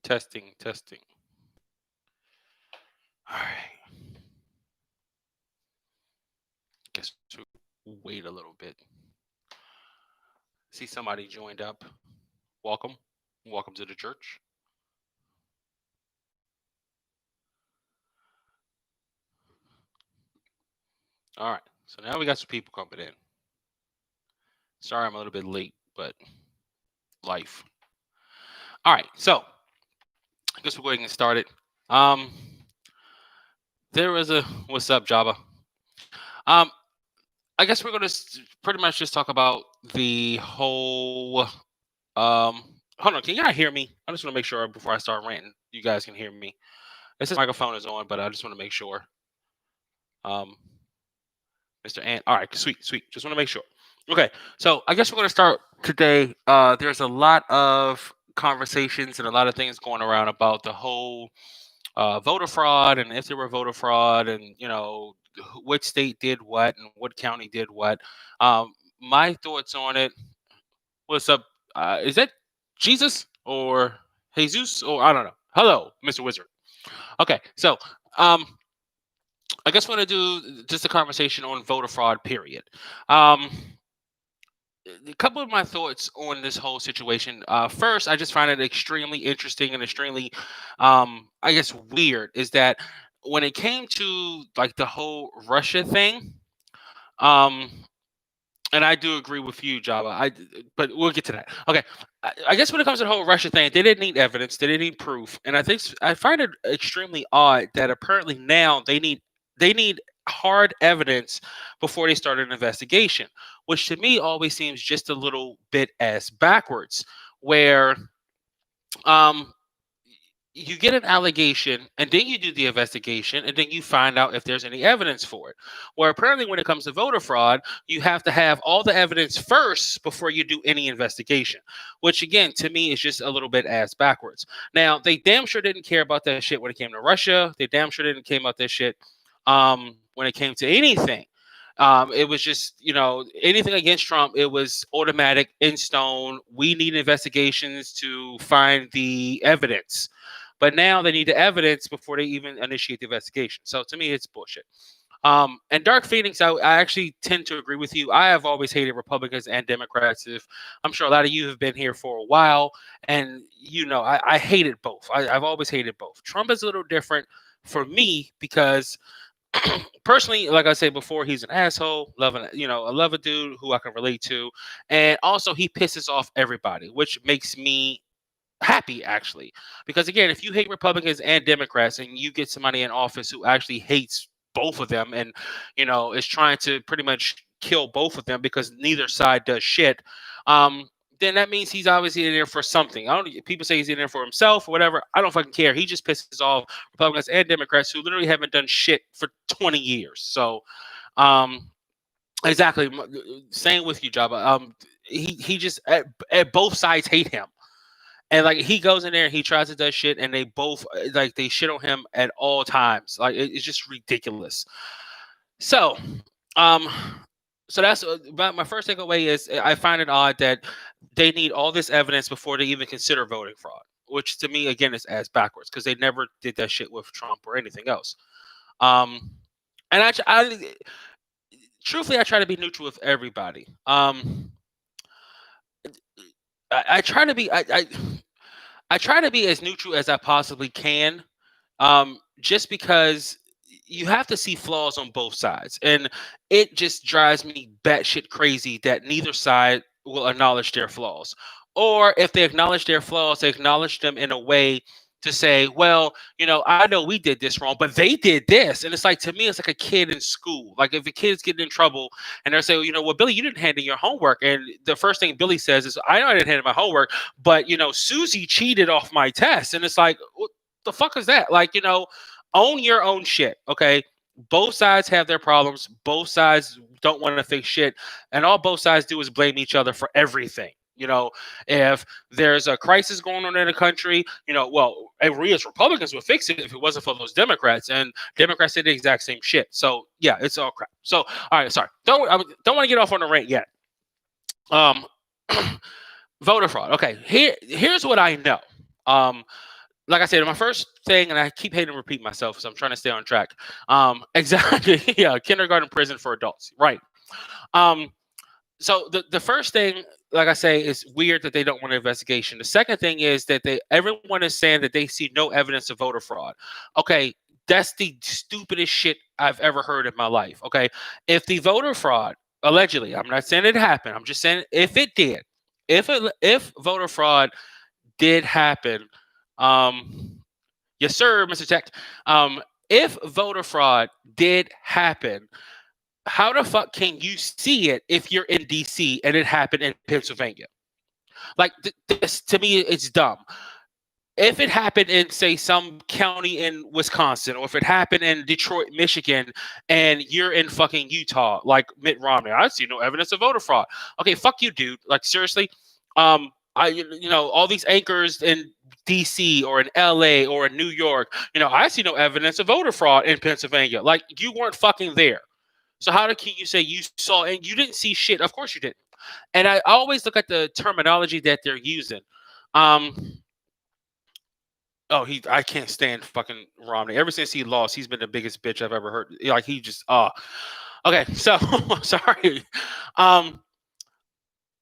Testing, testing. All right. Guess we'll wait a little bit. See somebody joined up. Welcome. Welcome to the church. All right. So now we got some people coming in. Sorry I'm a little bit late, but life. All right. So I guess we're going to get started. Um, there was a what's up, Java? Um, I guess we're going to pretty much just talk about the whole. Hold on, can you guys hear me? I just want to make sure before I start ranting, you guys can hear me. It says microphone is on, but I just want to make sure. Um, Mr. Ant. All right, sweet, sweet. Just want to make sure. Okay, so I guess we're going to start today. There's a lot of conversations and a lot of things going around about the whole voter fraud and if there were voter fraud and which state did what and what county did what. My thoughts on it. What's up? Is that Jesus or Jesus or I don't know. Hello, Mr. Wizard. Okay, so um, I guess we're gonna do just a conversation on voter fraud. Period. Um, a couple of my thoughts on this whole situation. First, I just find it extremely interesting and extremely, I guess, weird. Is that when it came to like the whole Russia thing, um, and I do agree with you, Java. But we'll get to that. Okay, I guess when it comes to the whole Russia thing, they didn't need evidence, they didn't need proof, and I find it extremely odd that apparently now they need hard evidence before they start an investigation, which to me always seems just a little bit as backwards. Where um, you get an allegation and then you do the investigation and then you find out if there's any evidence for it. Where apparently when it comes to voter fraud, you have to have all the evidence first before you do any investigation, which again to me is just a little bit ass backwards. Now they damn sure didn't care about that shit when it came to Russia. They damn sure didn't care about that shit when it came to anything. It was just, anything against Trump, it was automatic, in stone. We need investigations to find the evidence. But now they need the evidence before they even initiate the investigation. So to me, it's bullshit. And Dark Phoenix, I actually tend to agree with you. I have always hated Republicans and Democrats. If I'm sure a lot of you have been here for a while, and I hated both. I've always hated both. Trump is a little different for me because personally, like I said before, he's an asshole. I love a dude who I can relate to, and also he pisses off everybody, which makes me happy actually, because again, if you hate Republicans and Democrats and you get somebody in office who actually hates both of them and is trying to pretty much kill both of them because neither side does shit, then that means he's obviously in there for something. I don't. People say he's in there for himself or whatever. I don't fucking care. He just pisses off Republicans and Democrats who literally haven't done shit for 20 years. So, exactly. Same with you, Jabba. He just at both sides hate him. And like he goes in there and he tries to do shit, and they both like they shit on him at all times. Like it's just ridiculous. So, um, so that's my first takeaway is I find it odd that they need all this evidence before they even consider voting fraud, which to me again is as backwards because they never did that shit with Trump or anything else. And truthfully, I try to be neutral with everybody. I try to be I try to be as neutral as I possibly can, just because you have to see flaws on both sides, and it just drives me batshit crazy that neither side will acknowledge their flaws, or if they acknowledge their flaws, they acknowledge them in a way to say, well, I know we did this wrong, but they did this. And it's like, to me, it's like a kid in school. Like if a kid's getting in trouble and they're saying, well, Billy, you didn't hand in your homework. And the first thing Billy says is, I know I didn't hand in my homework, but, Susie cheated off my test. And it's like, what the fuck is that? Like, own your own shit. Okay. Both sides have their problems. Both sides don't want to fix shit. And all both sides do is blame each other for everything. If there's a crisis going on in the country, well, we as Republicans would fix it if it wasn't for those Democrats, and Democrats did the exact same shit. So yeah, it's all crap. So all right, sorry, don't want to get off on the rant yet. Voter fraud. Okay, here's what I know. like I said, my first thing, and I keep hating to repeat myself, so I'm trying to stay on track. Exactly. Yeah, kindergarten prison for adults. Right. Um, so the first thing, like I say, is weird that they don't want an investigation. The second thing is that everyone is saying that they see no evidence of voter fraud. Okay, that's the stupidest shit I've ever heard in my life. Okay, if the voter fraud allegedly, I'm not saying it happened. I'm just saying if it did, if voter fraud did happen, yes sir, Mr. Tech. If voter fraud did happen, how the fuck can you see it if you're in DC and it happened in Pennsylvania? Like this to me, it's dumb. If it happened in, say, some county in Wisconsin, or if it happened in Detroit, Michigan, and you're in fucking Utah, like Mitt Romney, I see no evidence of voter fraud. Okay, fuck you, dude. Like seriously, all these anchors in DC or in LA or in New York, I see no evidence of voter fraud in Pennsylvania. Like you weren't fucking there. So how can you say you saw and you didn't see shit? Of course you didn't. And I always look at the terminology that they're using. I can't stand fucking Romney. Ever since he lost, he's been the biggest bitch I've ever heard. Like he just okay. So sorry.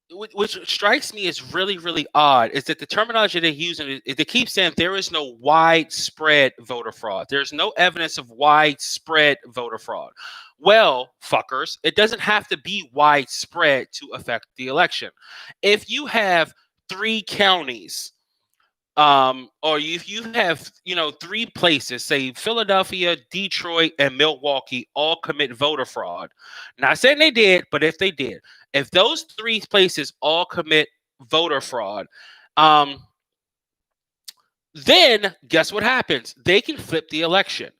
Which strikes me as really, really odd is that the terminology they're using, they keep saying there is no widespread voter fraud. There's no evidence of widespread voter fraud. Well, fuckers, it doesn't have to be widespread to affect the election. If you have 3 counties, or if you have, 3 places, say Philadelphia, Detroit, and Milwaukee, all commit voter fraud. Not saying they did, but if they did, if those 3 places all commit voter fraud, then guess what happens? They can flip the election.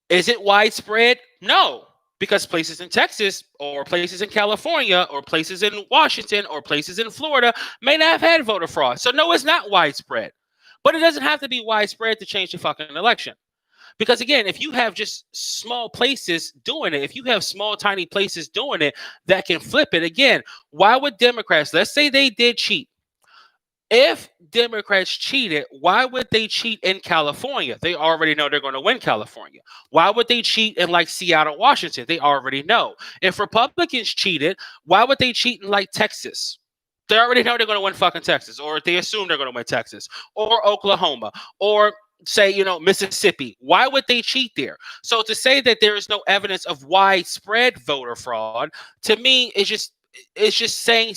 Is it widespread? No, because places in Texas or places in California or places in Washington or places in Florida may not have had voter fraud. So no, it's not widespread. But it doesn't have to be widespread to change the fucking election. Because again, if you have just small places doing it, if you have small, tiny places doing it that can flip it, again, why would Democrats, let's say they did cheat. If Democrats cheated, why would they cheat in California? They already know they're going to win California. Why would they cheat in like Seattle, Washington? They already know. If Republicans cheated, why would they cheat in like Texas? They already know they're going to win fucking Texas, or they assume they're going to win Texas, or Oklahoma, or say, Mississippi. Why would they cheat there? So to say that there is no evidence of widespread voter fraud, to me, it's just saying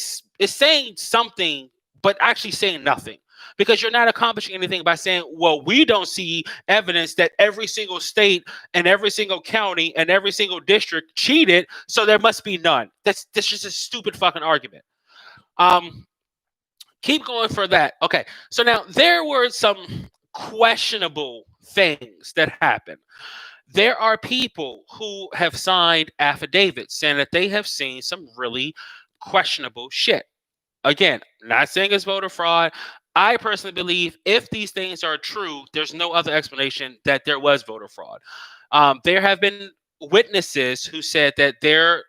something, but actually saying nothing, because you're not accomplishing anything by saying, well, we don't see evidence that every single state and every single county and every single district cheated, so there must be none. That's just a stupid fucking argument. Keep going for that. Okay, so now there were some questionable things that happened. There are people who have signed affidavits saying that they have seen some really questionable shit. Again, not saying it's voter fraud. I personally believe if these things are true, there's no other explanation that there was voter fraud. There have been witnesses who said that their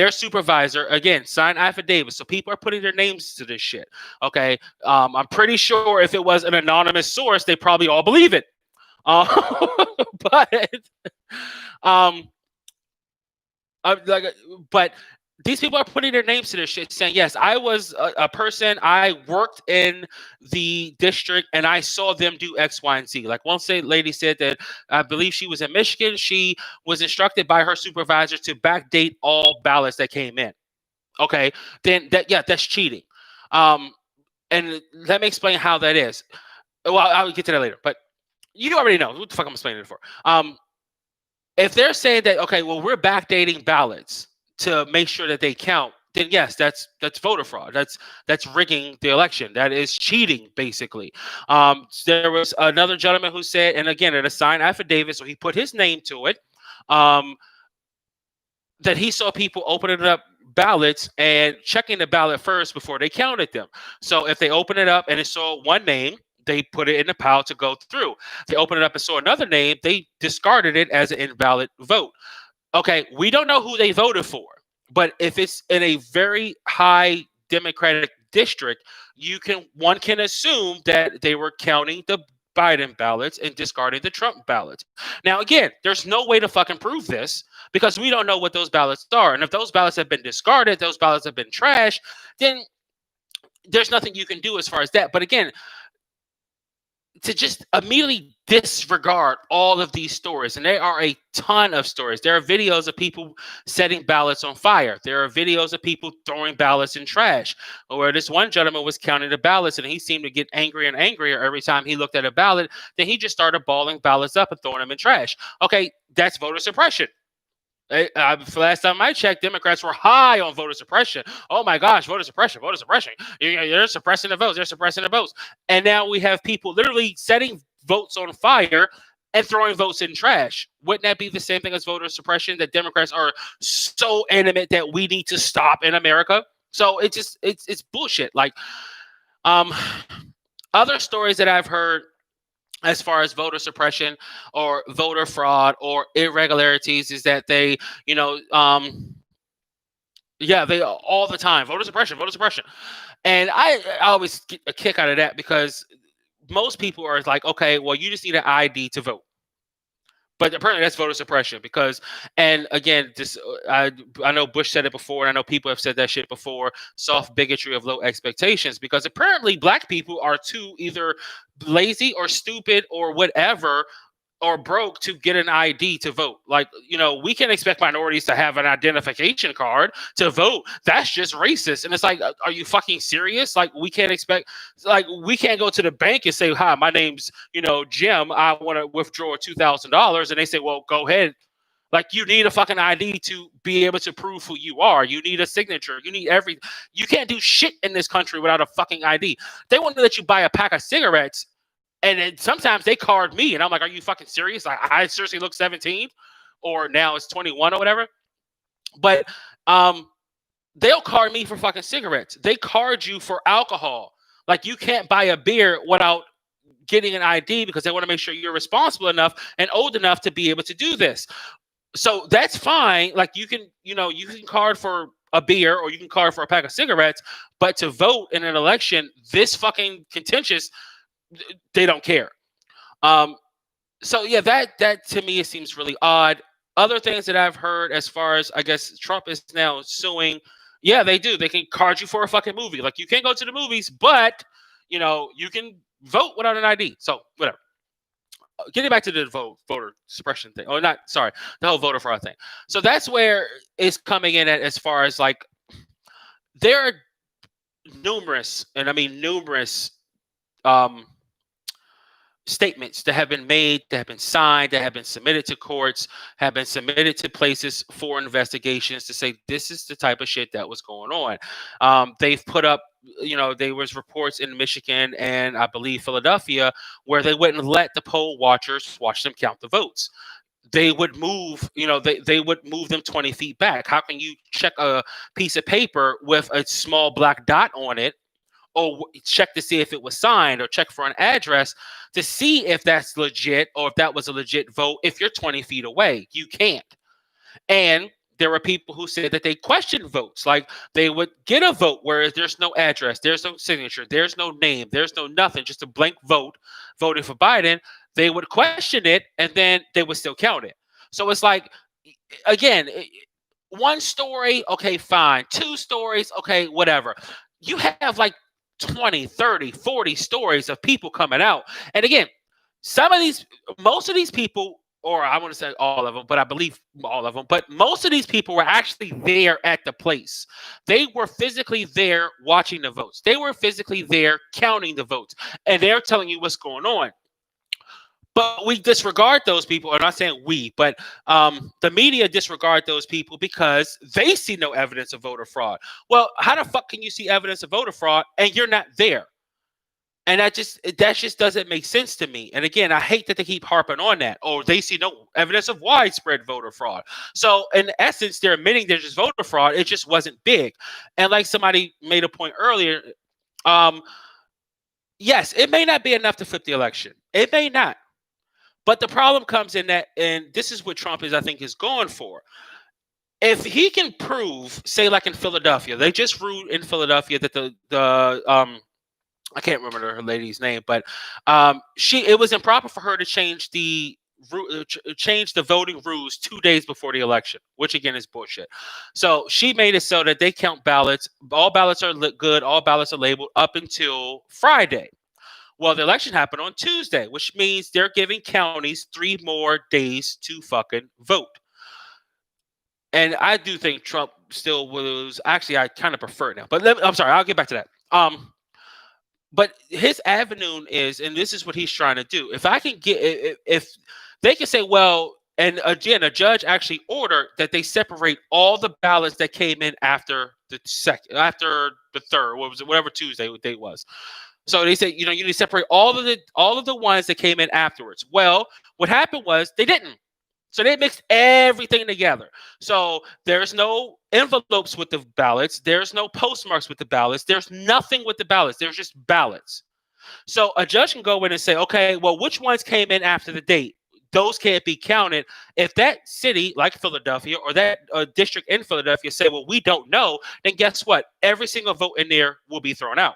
supervisor, again, signed affidavits. So people are putting their names to this shit. Okay. I'm pretty sure if it was an anonymous source, they probably all believe it. But these people are putting their names to this shit, saying, yes, I was a person, I worked in the district and I saw them do X, Y, and Z. Like one lady said that I believe she was in Michigan. She was instructed by her supervisor to backdate all ballots that came in. Okay, then that's cheating. And let me explain how that is. Well, I'll get to that later, but you already know what the fuck I'm explaining it for. If they're saying that, okay, well, we're backdating ballots to make sure that they count, then yes, that's voter fraud. That's rigging the election. That is cheating, basically. There was another gentleman who said, and again, in a signed affidavit, so he put his name to it, that he saw people opening up ballots and checking the ballot first before they counted them. So if they open it up and it saw one name, they put it in the pile to go through. They opened it up and saw another name, they discarded it as an invalid vote. Okay, we don't know who they voted for, but if it's in a very high Democratic district, one can assume that they were counting the Biden ballots and discarding the Trump ballots. Now, again, there's no way to fucking prove this because we don't know what those ballots are. And if those ballots have been discarded, those ballots have been trashed, then there's nothing you can do as far as that. But again, to just immediately disregard all of these stories, and there are a ton of stories. There are videos of people setting ballots on fire. There are videos of people throwing ballots in trash, where this one gentleman was counting the ballots, and he seemed to get angrier and angrier every time he looked at a ballot. Then he just started balling ballots up and throwing them in trash. Okay, that's voter suppression. Last time I checked, Democrats were high on voter suppression. Oh my gosh, voter suppression, voter suppression. They're suppressing the votes. They're suppressing the votes. And now we have people literally setting votes on fire and throwing votes in trash. Wouldn't that be the same thing as voter suppression, that Democrats are so animate that we need to stop in America? So it's bullshit. Like, other stories that I've heard as far as voter suppression or voter fraud or irregularities is that they, they all the time, voter suppression. And I always get a kick out of that because most people are like, okay, well, you just need an ID to vote. But apparently that's voter suppression because, and again, I know Bush said it before, and I know people have said that shit before, soft bigotry of low expectations, because apparently black people are too either lazy or stupid or whatever or broke to get an ID to vote. Like, we can't expect minorities to have an identification card to vote. That's just racist. And it's like, are you fucking serious? Like, we can't go to the bank and say, hi, my name's, Jim. I want to withdraw $2,000. And they say, well, go ahead. Like, you need a fucking ID to be able to prove who you are. You need a signature. You need everything. You can't do shit in this country without a fucking ID. They want to let you buy a pack of cigarettes. And then sometimes they card me, and I'm like, are you fucking serious? Like, I seriously look 17, or now it's 21 or whatever. But they'll card me for fucking cigarettes. They card you for alcohol. Like, you can't buy a beer without getting an ID because they want to make sure you're responsible enough and old enough to be able to do this. So that's fine. Like, you can card for a beer or you can card for a pack of cigarettes, but to vote in an election, this fucking contentious, they don't care. So yeah, that to me, it seems really odd. Other things that I've heard as far as, I guess, Trump is now suing. Yeah, they do. They can card you for a fucking movie. Like, you can't go to the movies, but you can vote without an ID. So whatever. Getting back to the voter suppression thing. Oh, not sorry, the whole voter fraud thing. So that's where it's coming in at, as far as like, there are numerous, and I mean numerous, statements that have been made, that have been signed, that have been submitted to courts, have been submitted to places for investigations to say this is the type of shit that was going on. They've put up, there was reports in Michigan and I believe Philadelphia where they wouldn't let the poll watchers watch them count the votes. They would move, they would move them 20 feet back. How can you check a piece of paper with a small black dot on it, or check to see if it was signed, or check for an address to see if that's legit or if that was a legit vote? If you're 20 feet away, you can't. And there were people who said that they questioned votes. Like, they would get a vote where there's no address, there's no signature, there's no name, there's no nothing, just a blank vote voting for Biden. They would question it and then they would still count it. So it's like, again, one story, okay, fine. Two stories, okay, whatever. You have like 20, 30, 40 stories of people coming out. And again, most of these people, or I want to say all of them, but I believe all of them, but most of these people were actually there at the place. They were physically there watching the votes. They were physically there counting the votes. And they're telling you what's going on. But we disregard those people. I'm not saying we, but the media disregard those people because they see no evidence of voter fraud. Well, how the fuck can you see evidence of voter fraud and you're not there? And that just doesn't make sense to me. And again, I hate that they keep harping on that. Oh, they see no evidence of widespread voter fraud. So in essence, they're admitting there's just voter fraud. It just wasn't big. And like somebody made a point earlier, yes, it may not be enough to flip the election. It may not. But the problem comes in that, and this is what Trump I think is going for. if he can prove, say like in Philadelphia, they just ruled in Philadelphia that the I can't remember her lady's name, but it was improper for her to change change the voting rules 2 days before the election, which again is bullshit. So she made it so that they count ballots. All ballots are good. All ballots are labeled up until Friday. Well, the election happened on Tuesday, which means they're giving counties 3 more days to fucking vote. And I do think Trump still was. Actually, I kind of prefer it now. But I'm sorry. I'll get back to that. But his avenue is, and this is what he's trying to do. If I can get, if they can say, well, and again, a judge actually ordered that they separate all the ballots that came in after the third, what was it, whatever Tuesday date was. So they said, you need to separate all of the ones that came in afterwards. Well, what happened was they didn't. So they mixed everything together. So there's no envelopes with the ballots. There's no postmarks with the ballots. There's nothing with the ballots. There's just ballots. So a judge can go in and say, okay, well, which ones came in after the date? Those can't be counted. If that city, like Philadelphia, or that district in Philadelphia say, well, we don't know, then guess what? Every single vote in there will be thrown out.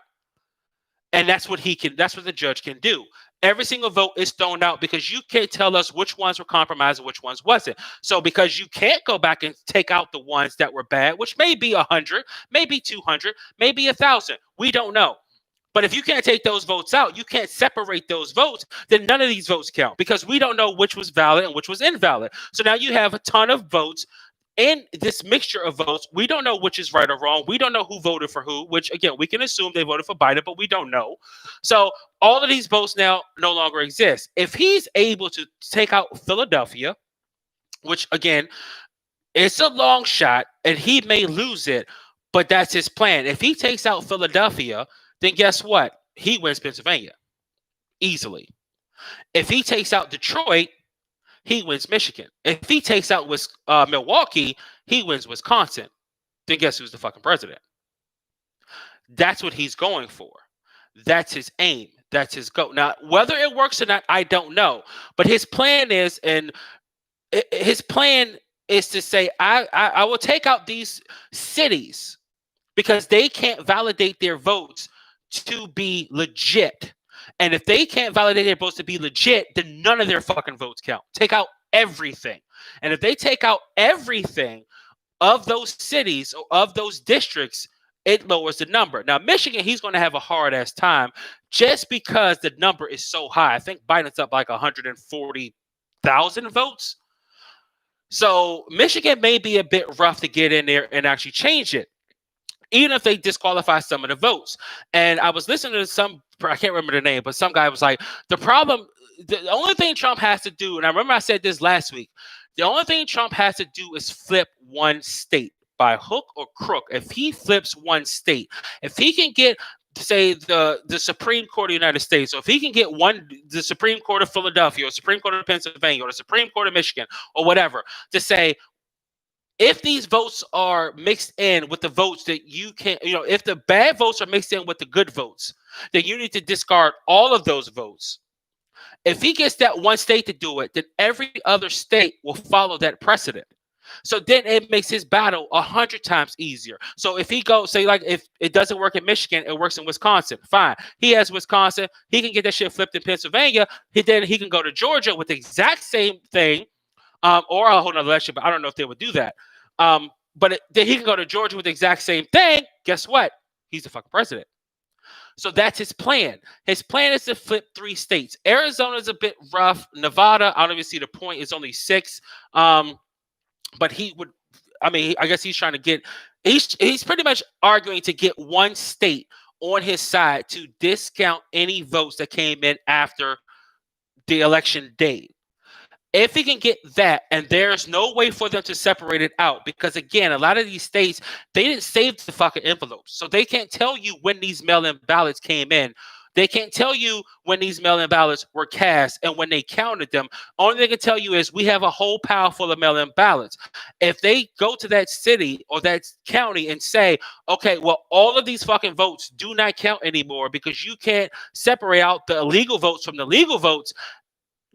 And that's what the judge can do. Every single vote is thrown out because you can't tell us which ones were compromised and which ones wasn't. So because you can't go back and take out the ones that were bad, which may be 100, maybe 200, maybe 1,000. We don't know. But if you can't take those votes out, you can't separate those votes, then none of these votes count because we don't know which was valid and which was invalid. So now you have a ton of votes in this mixture of votes. We don't know which is right or wrong. We don't know who voted for who, which again, we can assume they voted for Biden, but we don't know. So all of these votes now no longer exist. If he's able to take out Philadelphia, which again, it's a long shot and he may lose it, but that's his plan. If he takes out Philadelphia, then guess what? He wins Pennsylvania easily. If he takes out Detroit, he wins Michigan. If he takes out Milwaukee, he wins Wisconsin. Then guess who's the fucking president? That's what he's going for. That's his aim. That's his goal. Now, whether it works or not, I don't know. But his plan is, to say, I will take out these cities because they can't validate their votes to be legit. And if they can't validate their votes to be legit, then none of their fucking votes count. Take out everything. And if they take out everything of those cities or of those districts, it lowers the number. Now, Michigan, he's going to have a hard-ass time just because the number is so high. I think Biden's up like 140,000 votes. So Michigan may be a bit rough to get in there and actually change it, even if they disqualify some of the votes. And I was listening to I can't remember the name, but some guy was like, the only thing Trump has to do, and I remember I said this last week, the only thing Trump has to do is flip one state by hook or crook. If he flips one state, if he can get, say, the Supreme Court of the United States, or if he can get the Supreme Court of Philadelphia, or Supreme Court of Pennsylvania, or the Supreme Court of Michigan, or whatever, to say, if these votes are mixed in with the votes that you can't, if the bad votes are mixed in with the good votes, then you need to discard all of those votes. If he gets that one state to do it, then every other state will follow that precedent. So then it makes his battle 100 times easier. So if he goes, say, like, if it doesn't work in Michigan, it works in Wisconsin. Fine. He has Wisconsin. He can get that shit flipped in Pennsylvania. Then he can go to Georgia with the exact same thing, or a whole nother election, but I don't know if they would do that. But then he can go to Georgia with the exact same thing. Guess what? He's the fucking president. So that's his plan. His plan is to flip 3 states. Arizona's a bit rough. Nevada, I don't even see the point. It's only 6. But he would, I guess he's trying to get, he's pretty much arguing to get one state on his side to discount any votes that came in after the election date. If he can get that, and there's no way for them to separate it out, because again, a lot of these states, they didn't save the fucking envelopes. So they can't tell you when these mail-in ballots came in. They can't tell you when these mail-in ballots were cast and when they counted them. Only they can tell you is we have a whole pile full of mail-in ballots. If they go to that city or that county and say, okay, well, all of these fucking votes do not count anymore because you can't separate out the illegal votes from the legal votes,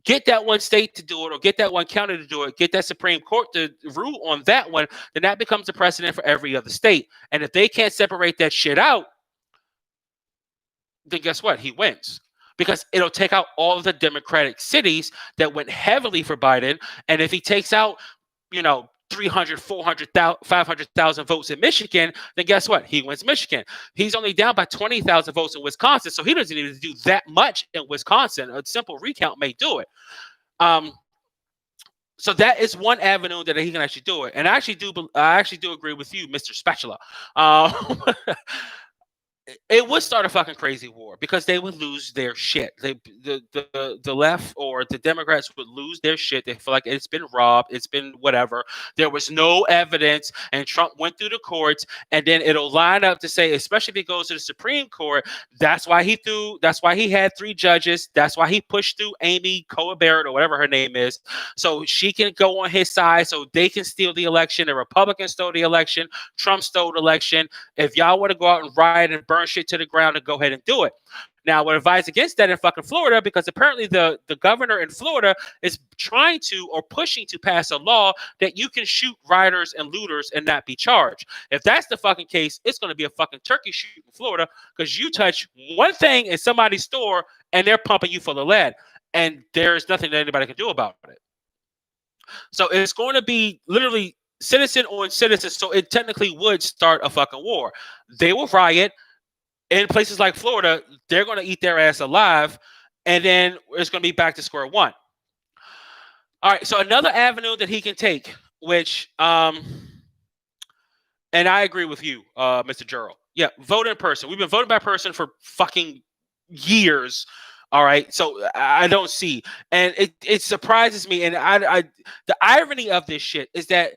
get that one state to do it, or get that one county to do it, get that Supreme Court to rule on that one, then that becomes a precedent for every other state. And if they can't separate that shit out, then guess what? He wins. Because it'll take out all of the Democratic cities that went heavily for Biden. And if he takes out, 300, 400,000, 500,000 votes in Michigan, then guess what? He wins Michigan. He's only down by 20,000 votes in Wisconsin, so he doesn't need to do that much in Wisconsin. A simple recount may do it. So that is one avenue that he can actually do it. And I actually do agree with you, Mr. Spatula. It would start a fucking crazy war because they would lose their shit. The left or the Democrats would lose their shit. They feel like it's been robbed. It's been whatever. There was no evidence, and Trump went through the courts, and then it'll line up to say, especially if it goes to the Supreme Court, that's why he had 3 judges. That's why he pushed through Amy Coney Barrett or whatever her name is, so she can go on his side, so they can steal the election. The Republicans stole the election. Trump stole the election. If y'all want to go out and riot and burn shit to the ground, and go ahead and do it. Now, we're advised against that in fucking Florida because apparently the governor in Florida is trying to or pushing to pass a law that you can shoot rioters and looters and not be charged. If that's the fucking case, it's going to be a fucking turkey shoot in Florida because you touch one thing in somebody's store and they're pumping you full of lead, and there's nothing that anybody can do about it. So it's going to be literally citizen on citizen. So it technically would start a fucking war. They will riot. In places like Florida, they're going to eat their ass alive, and then it's going to be back to square one. All right, so another avenue that he can take, which, and I agree with you, Mr. Gerald. Yeah, vote in person. We've been voting by person for fucking years. All right, so I don't see, and it surprises me, and I the irony of this shit is that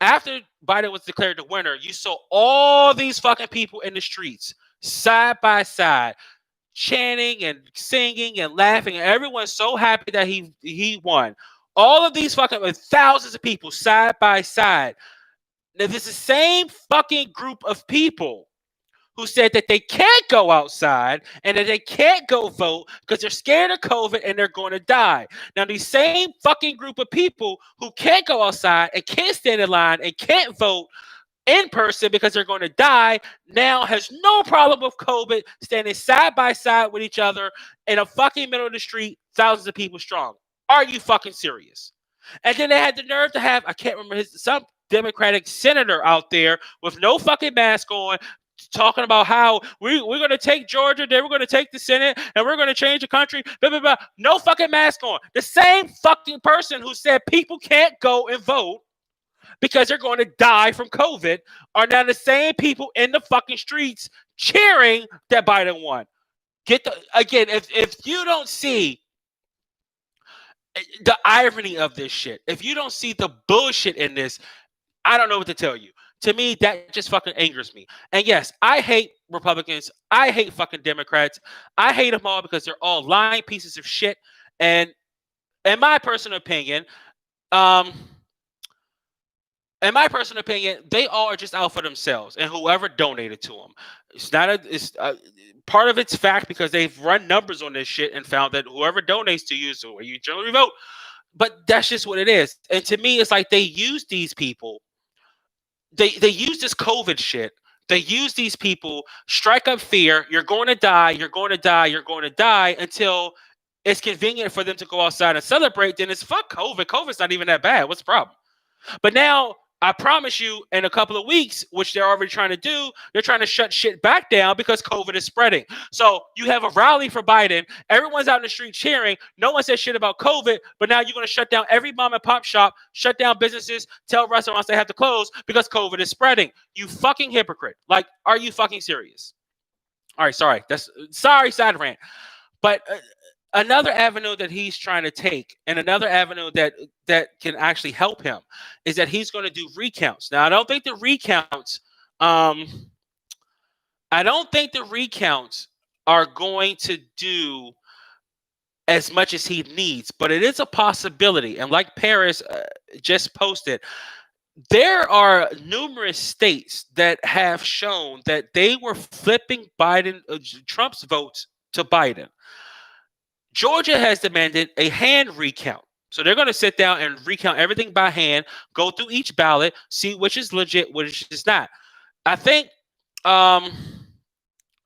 after Biden was declared the winner, you saw all these fucking people in the streets, side by side, chanting and singing and laughing, and everyone's so happy that he won. All of these fucking thousands of people side by side. Now, this is the same fucking group of people who said that they can't go outside and that they can't go vote because they're scared of COVID and they're going to die. Now, these same fucking group of people who can't go outside and can't stand in line and can't vote in person because they're going to die now has no problem with COVID, standing side by side with each other in a fucking middle of the street, thousands of people strong. Are you fucking serious? And then they had the nerve to have, I can't remember, some Democratic senator out there with no fucking mask on, talking about how we're going to take Georgia, then we're going to take the Senate, and we're going to change the country, blah, blah, blah. No fucking mask on. The same fucking person who said people can't go and vote because they're going to die from COVID are now the same people in the fucking streets cheering that Biden won. Again, if you don't see the irony of this shit, if you don't see the bullshit in this, I don't know what to tell you. To me, that just fucking angers me. And yes, I hate Republicans. I hate fucking Democrats. I hate them all because they're all lying pieces of shit. And in my personal opinion, they all are just out for themselves and whoever donated to them. It's part of it's fact because they've run numbers on this shit and found that whoever donates to you is where you generally vote. But that's just what it is. And to me, it's like they use these people. They use this COVID shit. They use these people, strike up fear. You're going to die. You're going to die. You're going to die until it's convenient for them to go outside and celebrate. Then it's fuck COVID. COVID's not even that bad. What's the problem? But now, I promise you, in a couple of weeks, which they're already trying to do, they're trying to shut shit back down because COVID is spreading. So you have a rally for Biden. Everyone's out in the street cheering. No one says shit about COVID, but now you're going to shut down every mom and pop shop, shut down businesses, tell restaurants they have to close because COVID is spreading. You fucking hypocrite. Like, are you fucking serious? All right, sorry, side rant. But another avenue that he's trying to take, and another avenue that can actually help him, is that he's going to do recounts. Now, I don't think the recounts are going to do as much as he needs, but it is a possibility. And like Paris just posted, there are numerous states that have shown that they were flipping Trump's votes to Biden. Georgia has demanded a hand recount. So they're going to sit down and recount everything by hand, go through each ballot, see which is legit, which is not. I think, um,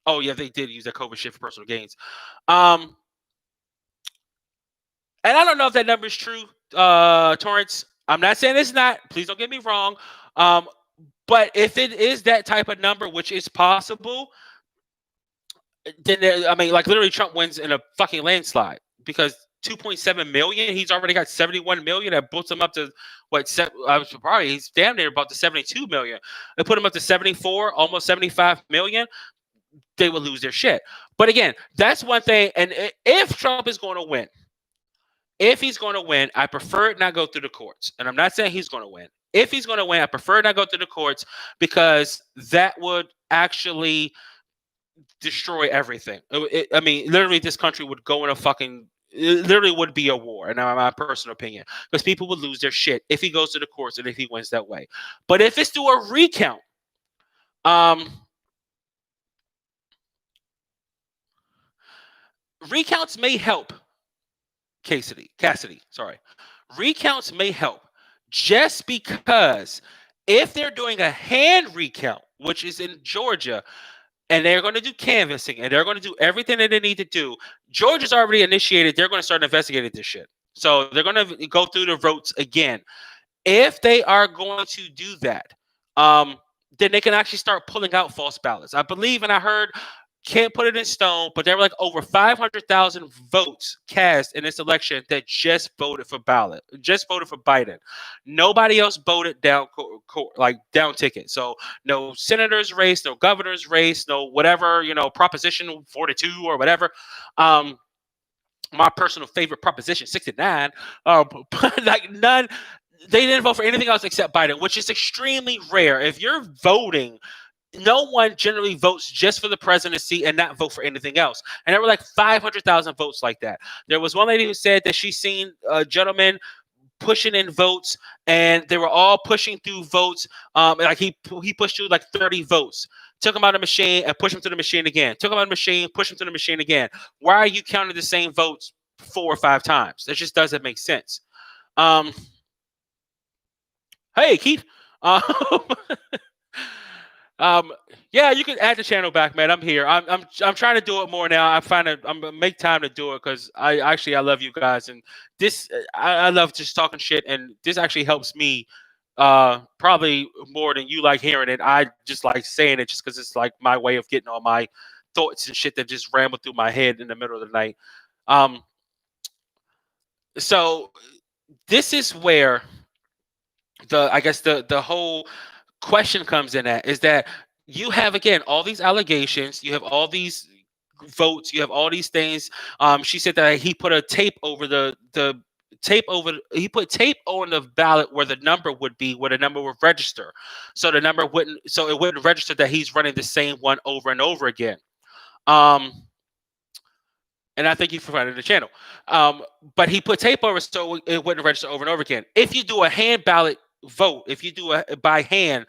oh yeah, they did use that COVID shit for personal gains. And I don't know if that number is true, Torrance. I'm not saying it's not. Please don't get me wrong. Um, but if it is that type of number, which is possible, then I mean, like literally, Trump wins in a fucking landslide because 2.7 million. He's already got 71 million. That puts him up to what? I was probably he's damn near about to 72 million. They put him up to 74, almost 75 million. They would lose their shit. But again, that's one thing. And if Trump is going to win, if he's going to win, I prefer it not go through the courts. And I'm not saying he's going to win. If he's going to win, I prefer it not go through the courts because that would actually destroy everything. I mean, literally, this country would go in a fucking. It literally would be a war, in my personal opinion, because people would lose their shit if he goes to the courts and if he wins that way. But if it's through a recount, recounts may help. Cassidy, sorry. Recounts may help just because if they're doing a hand recount, which is in Georgia, and they're going to do canvassing and they're going to do everything that they need to do, Georgia's already initiated. They're going to start investigating this shit. So they're going to go through the votes again. If they are going to do that, then they can actually start pulling out false ballots. I believe, and I heard, can't put it in stone, but there were like over 500,000 votes cast in this election that just voted for Biden. Nobody else voted down down ticket. So no senator's race, no governor's race, no whatever, Proposition 42 or whatever. My personal favorite, Proposition 69. But like none. They didn't vote for anything else except Biden, which is extremely rare. If you're voting, no one generally votes just for the presidency and not vote for anything else. And there were like 500,000 votes like that. There was one lady who said that she's seen gentlemen pushing in votes, and they were all pushing through votes. Like he pushed through like 30 votes. Took them out of the machine and pushed them to the machine again. Took them out of the machine, pushed them to the machine again. Why are you counting the same votes 4 or 5 times? That just doesn't make sense. Hey, Keith. Yeah, you can add the channel back, man. I'm here. I'm trying to do it more now. I'm gonna make time to do it because I love you guys, and this I love just talking shit, and this actually helps me probably more than you like hearing it. I just like saying it just because it's like my way of getting all my thoughts and shit that just ramble through my head in the middle of the night. So this is where the whole question comes in at is that you have again all these allegations, you have all these votes, you have all these things. She said that he put a tape over he put tape on the ballot where the number would be, where the number would register, so it wouldn't register that he's running the same one over and over again. And I thank you for finding the channel. But he put tape over so it wouldn't register over and over again. If you do a hand ballot vote, if you do it by hand,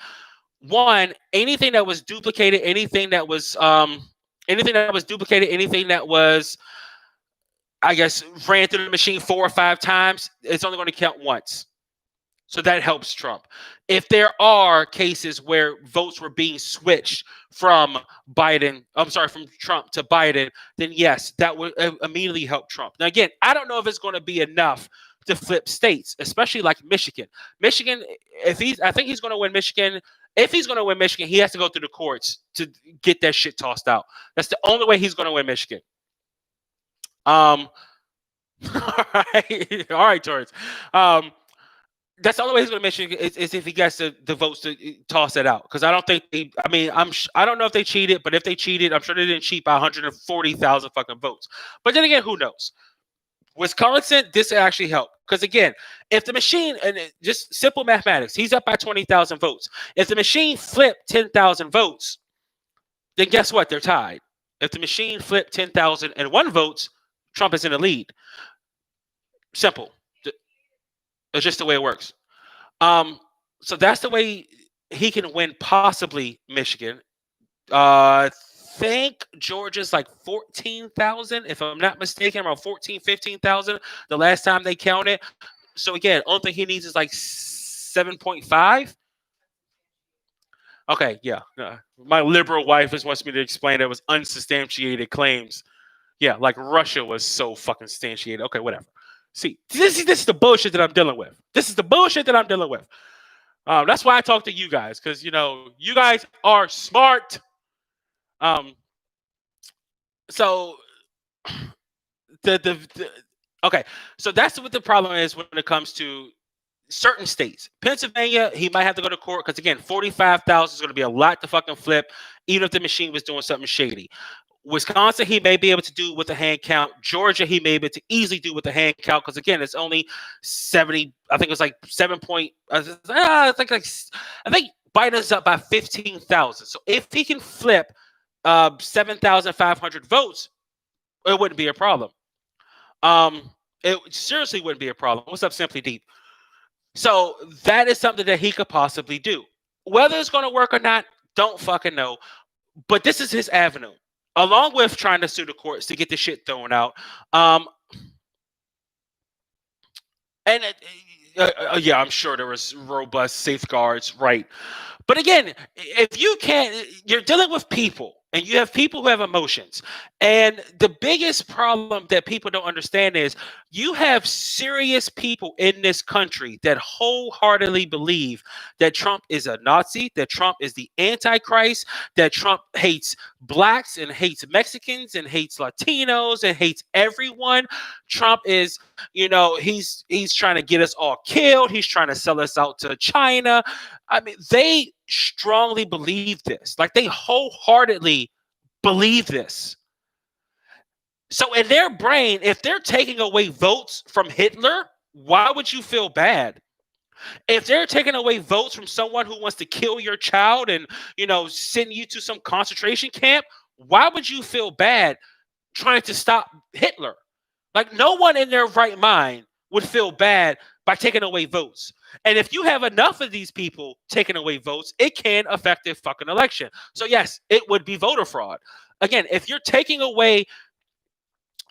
one, anything that was duplicated, anything that was I guess ran through the machine 4 or 5 times, it's only going to count once. So that helps Trump. If there are cases where votes were being switched from Trump to Biden, then yes, that would immediately help Trump. Now, again, I don't know if it's going to be enough to flip states, especially like Michigan. Michigan, I think he's going to win Michigan. If he's going to win Michigan, he has to go through the courts to get that shit tossed out. That's the only way he's going to win Michigan. All right, Torrance. That's the only way he's going to mention is if he gets the votes to toss it out. Because I don't think I don't know if they cheated, but if they cheated, I'm sure they didn't cheat by 140,000 fucking votes. But then again, who knows? Wisconsin, this actually helped. Because again, if the machine, and just simple mathematics, he's up by 20,000 votes. If the machine flipped 10,000 votes, then guess what? They're tied. If the machine flipped 10,001 votes, Trump is in the lead. Simple. It's just the way it works. So that's the way he can win possibly Michigan. think Georgia's like 14,000, if I'm not mistaken, around 14, 15,000 the last time they counted. So again, only thing he needs is like 7.5. Okay, yeah. My liberal wife just wants me to explain that it was unsubstantiated claims. Yeah, like Russia was so fucking substantiated. Okay, whatever. See, this is the bullshit that I'm dealing with. This is the bullshit that I'm dealing with. That's why I talk to you guys, because you guys are smart. Um, so the okay, so that's what the problem is when it comes to certain states. Pennsylvania, he might have to go to court because again, 45,000 is going to be a lot to fucking flip, even if the machine was doing something shady. Wisconsin, he may be able to do with a hand count. Georgia, he may be able to easily do with a hand count because again, it's only 70. I think it was like 7 point. I think Biden's up by 15,000. So if he can flip 7,500 votes, it wouldn't be a problem. It seriously wouldn't be a problem. What's up, Simply Deep? So that is something that he could possibly do. Whether it's going to work or not, don't fucking know. But this is his avenue, along with trying to sue the courts to get the shit thrown out. And yeah, I'm sure there was robust safeguards, right? But again, if you can't, you're dealing with people, and you have people who have emotions. And the biggest problem that people don't understand is you have serious people in this country that wholeheartedly believe that Trump is a Nazi, that Trump is the Antichrist, that Trump hates blacks and hates Mexicans and hates Latinos and hates everyone. Trump is, he's trying to get us all killed. He's trying to sell us out to China. I mean, they strongly believe this. Like, they wholeheartedly believe this. So in their brain, if they're taking away votes from Hitler, why would you feel bad? If they're taking away votes from someone who wants to kill your child and, send you to some concentration camp, why would you feel bad trying to stop Hitler? Like, no one in their right mind would feel bad by taking away votes. And if you have enough of these people taking away votes, it can affect the fucking election. So yes, it would be voter fraud. Again, if you're taking away,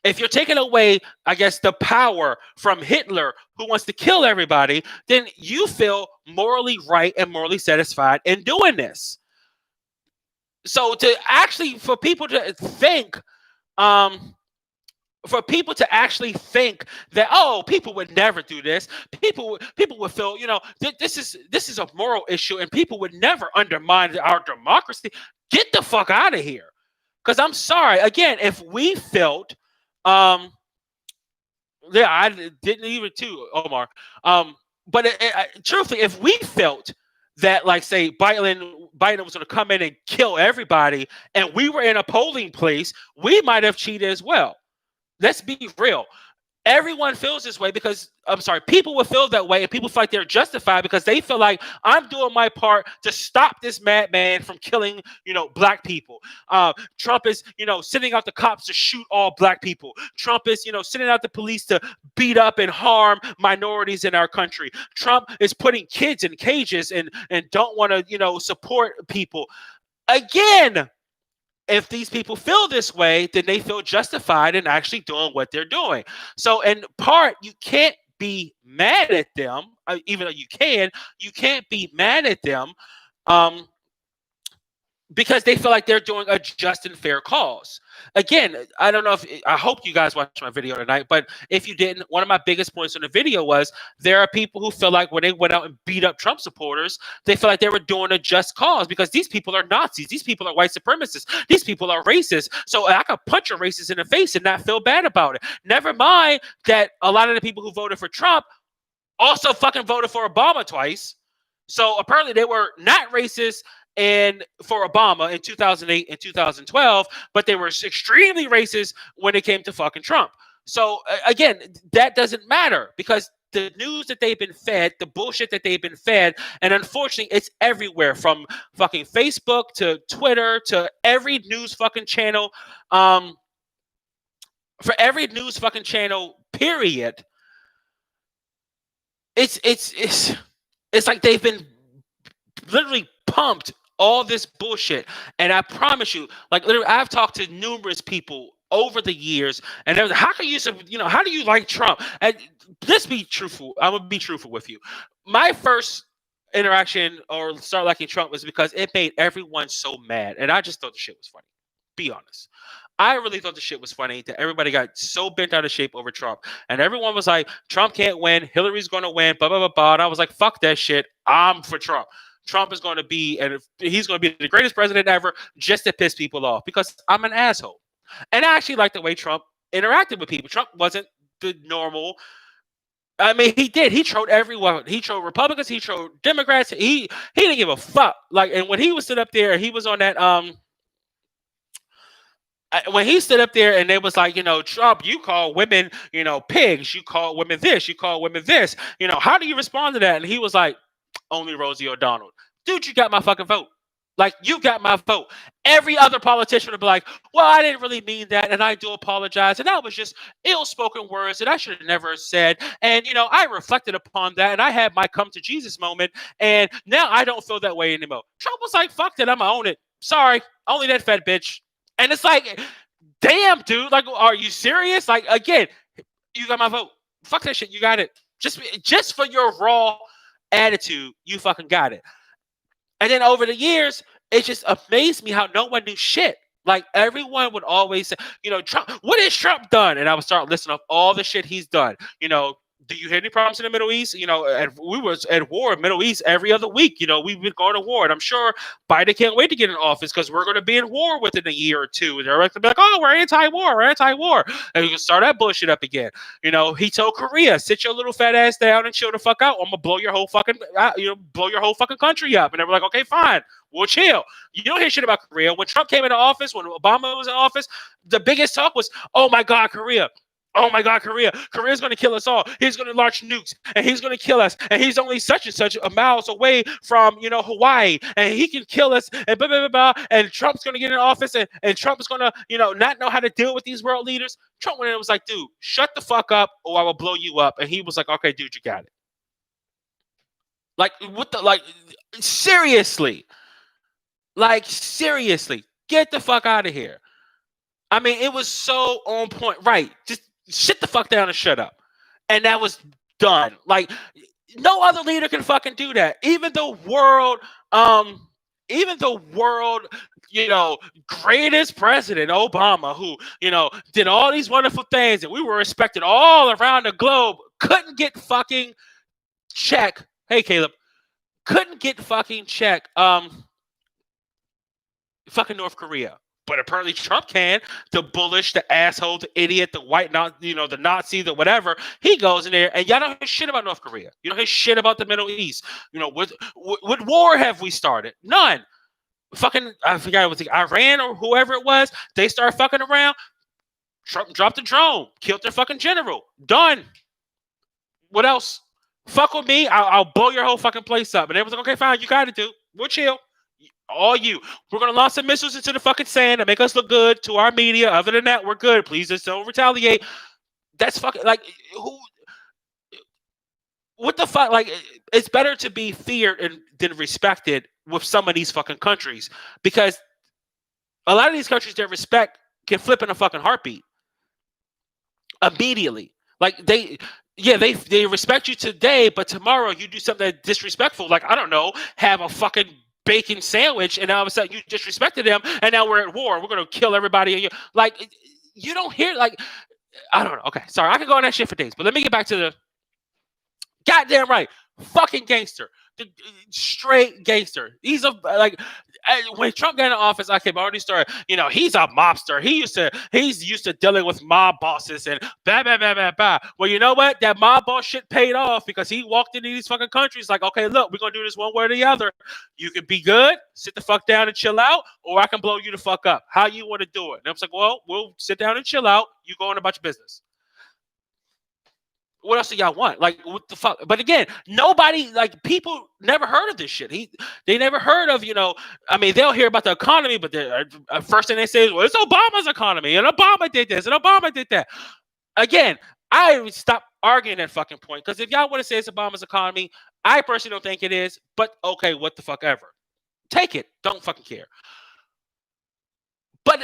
I guess, the power from Hitler, who wants to kill everybody, then you feel morally right and morally satisfied in doing this. So for people to think, that, people would never do this. People would feel, this is a moral issue, and people would never undermine our democracy. Get the fuck out of here. Because I'm sorry, again, if we felt, I didn't even too, Omar. But truthfully, if we felt that, like, say, Biden was going to come in and kill everybody, and we were in a polling place, we might have cheated as well. Let's be real. Everyone feels this way because, people will feel that way, and people feel like they're justified because they feel like, I'm doing my part to stop this madman from killing, black people. Trump is, sending out the cops to shoot all black people. Trump is, sending out the police to beat up and harm minorities in our country. Trump is putting kids in cages and don't want to, support people. Again, if these people feel this way, then they feel justified in actually doing what they're doing. So in part, you can't be mad at them, even though you can't be mad at them because they feel like they're doing a just and fair cause. Again, I hope you guys watched my video tonight, but if you didn't, one of my biggest points in the video was there are people who feel like when they went out and beat up Trump supporters, they feel like they were doing a just cause because these people are Nazis. These people are white supremacists. These people are racist. So I could punch a racist in the face and not feel bad about it. Never mind that a lot of the people who voted for Trump also fucking voted for Obama twice. So apparently they were not racist and for Obama in 2008 and 2012, but they were extremely racist when it came to fucking Trump. So again, that doesn't matter because the news that they've been fed, the bullshit that they've been fed, and unfortunately, it's everywhere from fucking Facebook to Twitter to every news fucking channel. For every news fucking channel, period. It's like they've been literally pumped all this bullshit. And I promise you, like literally, I've talked to numerous people over the years, and they're like, how can you, how do you like Trump? And let's be truthful. I'm gonna be truthful with you. My first interaction or start liking Trump was because it made everyone so mad, and I just thought the shit was funny. Be honest. I really thought the shit was funny that everybody got so bent out of shape over Trump. And everyone was like, Trump can't win. Hillary's going to win. Blah, blah, blah, blah. And I was like, fuck that shit. I'm for Trump. Trump is going to be, and he's going to be the greatest president ever just to piss people off because I'm an asshole. And I actually like the way Trump interacted with people. Trump wasn't the normal. I mean, he did. He trolled everyone. He trolled Republicans. He trolled Democrats. He didn't give a fuck. Like, and when he was stood up there, he was on that when he stood up there and they was like, Trump, you call women, pigs. You call women this. You call women this. How do you respond to that? And he was like, only Rosie O'Donnell. Dude, you got my fucking vote. Like, you got my vote. Every other politician would be like, well, I didn't really mean that, and I do apologize, and that was just ill-spoken words that I should have never said. And, I reflected upon that, and I had my come to Jesus moment, and now I don't feel that way anymore. Trump was like, fuck that, I'm going to own it. Sorry, only that fat bitch. And it's like, damn, dude, like, are you serious? Like, again, you got my vote. Fuck that shit, you got it. Just for your raw attitude, you fucking got it. And then over the years, it just amazed me how no one knew shit. Like, everyone would always say, Trump, what has Trump done? And I would start listing off all the shit he's done. Do you hear any problems in the Middle East? And we was at war in the Middle East every other week. We've been going to war. And I'm sure Biden can't wait to get in office because we're going to be in war within a year or two. And they're going to be like, oh, we're anti-war. We're anti-war. And you can start that bullshit up again. He told Korea, sit your little fat ass down and chill the fuck out. I'm going to blow your whole fucking, blow your whole fucking country up. And they were like, okay, fine. We'll chill. You don't hear shit about Korea. When Trump came into office, when Obama was in office, the biggest talk was, oh my God, Korea. Oh my God, Korea. Korea's going to kill us all. He's going to launch nukes and he's going to kill us. And he's only such and such a miles away from, Hawaii. And he can kill us and blah, blah, blah, blah. And Trump's going to get in office and Trump is going to, not know how to deal with these world leaders. Trump went in and was like, dude, shut the fuck up or I will blow you up. And he was like, okay, dude, you got it. Like, what the, like, seriously. Like, seriously. Get the fuck out of here. I mean, it was so on point. Right. Just sit the fuck down and shut up. And that was done. Like, no other leader can fucking do that. Even the world, greatest president, Obama, who, did all these wonderful things and we were respected all around the globe, couldn't get fucking check. Hey, Caleb. Couldn't get fucking check fucking North Korea. But apparently Trump can. The bullish, the asshole, the idiot, the white, the Nazi, the whatever. He goes in there, and y'all don't hear shit about North Korea. You don't hear shit about the Middle East. What war have we started? None. Fucking, I forgot it was Iran or whoever it was. They started fucking around. Trump dropped a drone, killed their fucking general. Done. What else? Fuck with me. I'll blow your whole fucking place up. And they was like, okay, fine, you got it, dude. We'll chill. All you. We're going to launch some missiles into the fucking sand and make us look good to our media. Other than that, we're good. Please just don't retaliate. That's fucking, like, who? What the fuck? Like, it's better to be feared than respected with some of these fucking countries because a lot of these countries that respect can flip in a fucking heartbeat immediately. Like, they respect you today, but tomorrow you do something that's disrespectful. Like, I don't know, have a fucking bacon sandwich, and all of a sudden you disrespected them, and now we're at war. We're gonna kill everybody. Like, you don't hear, like, I don't know. Okay, sorry, I can go on that shit for days, but let me get back to the goddamn right, fucking gangster, the straight gangster. He's when Trump got in office, I can already start. He's a mobster. He's used to dealing with mob bosses and blah blah blah blah blah. Well, you know what? That mob boss shit paid off because he walked into these fucking countries like, okay, look, we're gonna do this one way or the other. You can be good, sit the fuck down and chill out, or I can blow you the fuck up. How you want to do it? And I was like, well, we'll sit down and chill out. You go on about your business. What else do y'all want? Like, what the fuck? But again, nobody, like, people never heard of this shit. They never heard of, I mean, they'll hear about the economy, but the first thing they say is, well, it's Obama's economy, and Obama did this, and Obama did that. Again, I stop arguing that fucking point, because if y'all want to say it's Obama's economy, I personally don't think it is, but okay, what the fuck ever. Take it. Don't fucking care. But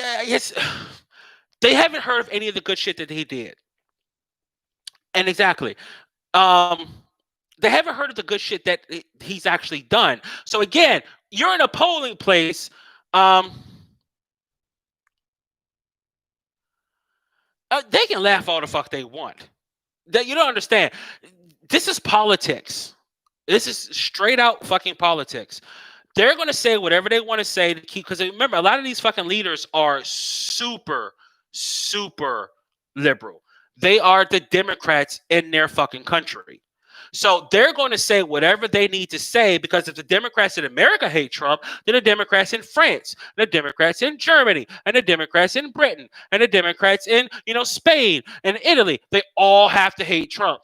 they haven't heard of any of the good shit that he did. And exactly. Um, they haven't heard of the good shit that he's actually done. So again, you're in a polling place. They can laugh all the fuck they want. That you don't understand. This is politics. This is straight out fucking politics. They're going to say whatever they want to say to keep. Because remember, a lot of these fucking leaders are super, super liberal. They are the Democrats in their fucking country. So they're going to say whatever they need to say, because if the Democrats in America hate Trump, then the Democrats in France, the Democrats in Germany, and the Democrats in Britain, and the Democrats in Spain and Italy, they all have to hate Trump.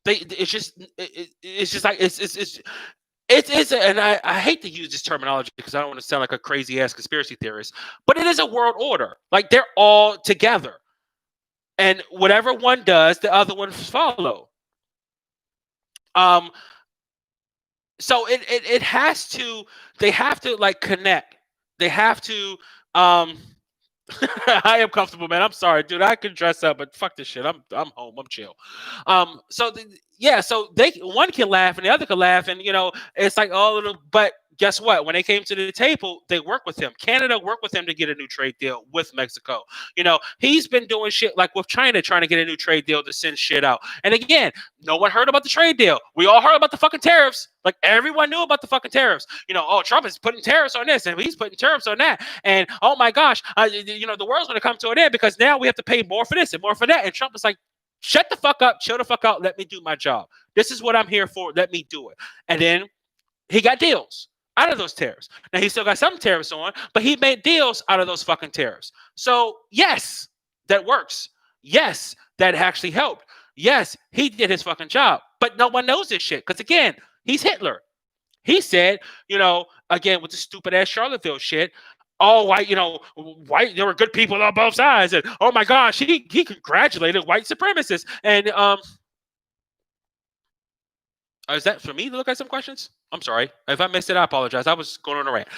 It's just like and I hate to use this terminology because I don't want to sound like a crazy ass conspiracy theorist, but it is a world order. Like they're all together, and whatever one does, the other ones follow. So it has to. They have to like connect. They have to. I am comfortable, man. I'm sorry, dude. I can dress up, but fuck this shit. I'm home. I'm chill. So so one can laugh and the other can laugh, and it's like all of them. But guess what? When they came to the table, they worked with him. Canada worked with him to get a new trade deal with Mexico. He's been doing shit like with China, trying to get a new trade deal to send shit out. And again, no one heard about the trade deal. We all heard about the fucking tariffs. Like everyone knew about the fucking tariffs. Trump is putting tariffs on this and he's putting tariffs on that. And oh my gosh, the world's going to come to an end because now we have to pay more for this and more for that. And Trump is like, shut the fuck up, chill the fuck out, let me do my job. This is what I'm here for. Let me do it. And then he got deals out of those tariffs. Now he still got some tariffs on, but he made deals out of those fucking tariffs. So yes, that works. Yes, that actually helped. Yes, he did his fucking job. But no one knows this shit because again, he's Hitler. He said, again with the stupid ass Charlottesville shit. All white, white. There were good people on both sides, and oh my gosh, he congratulated white supremacists. And is that for me to look at some questions? I'm sorry if I missed it. I apologize. I was going on a rant.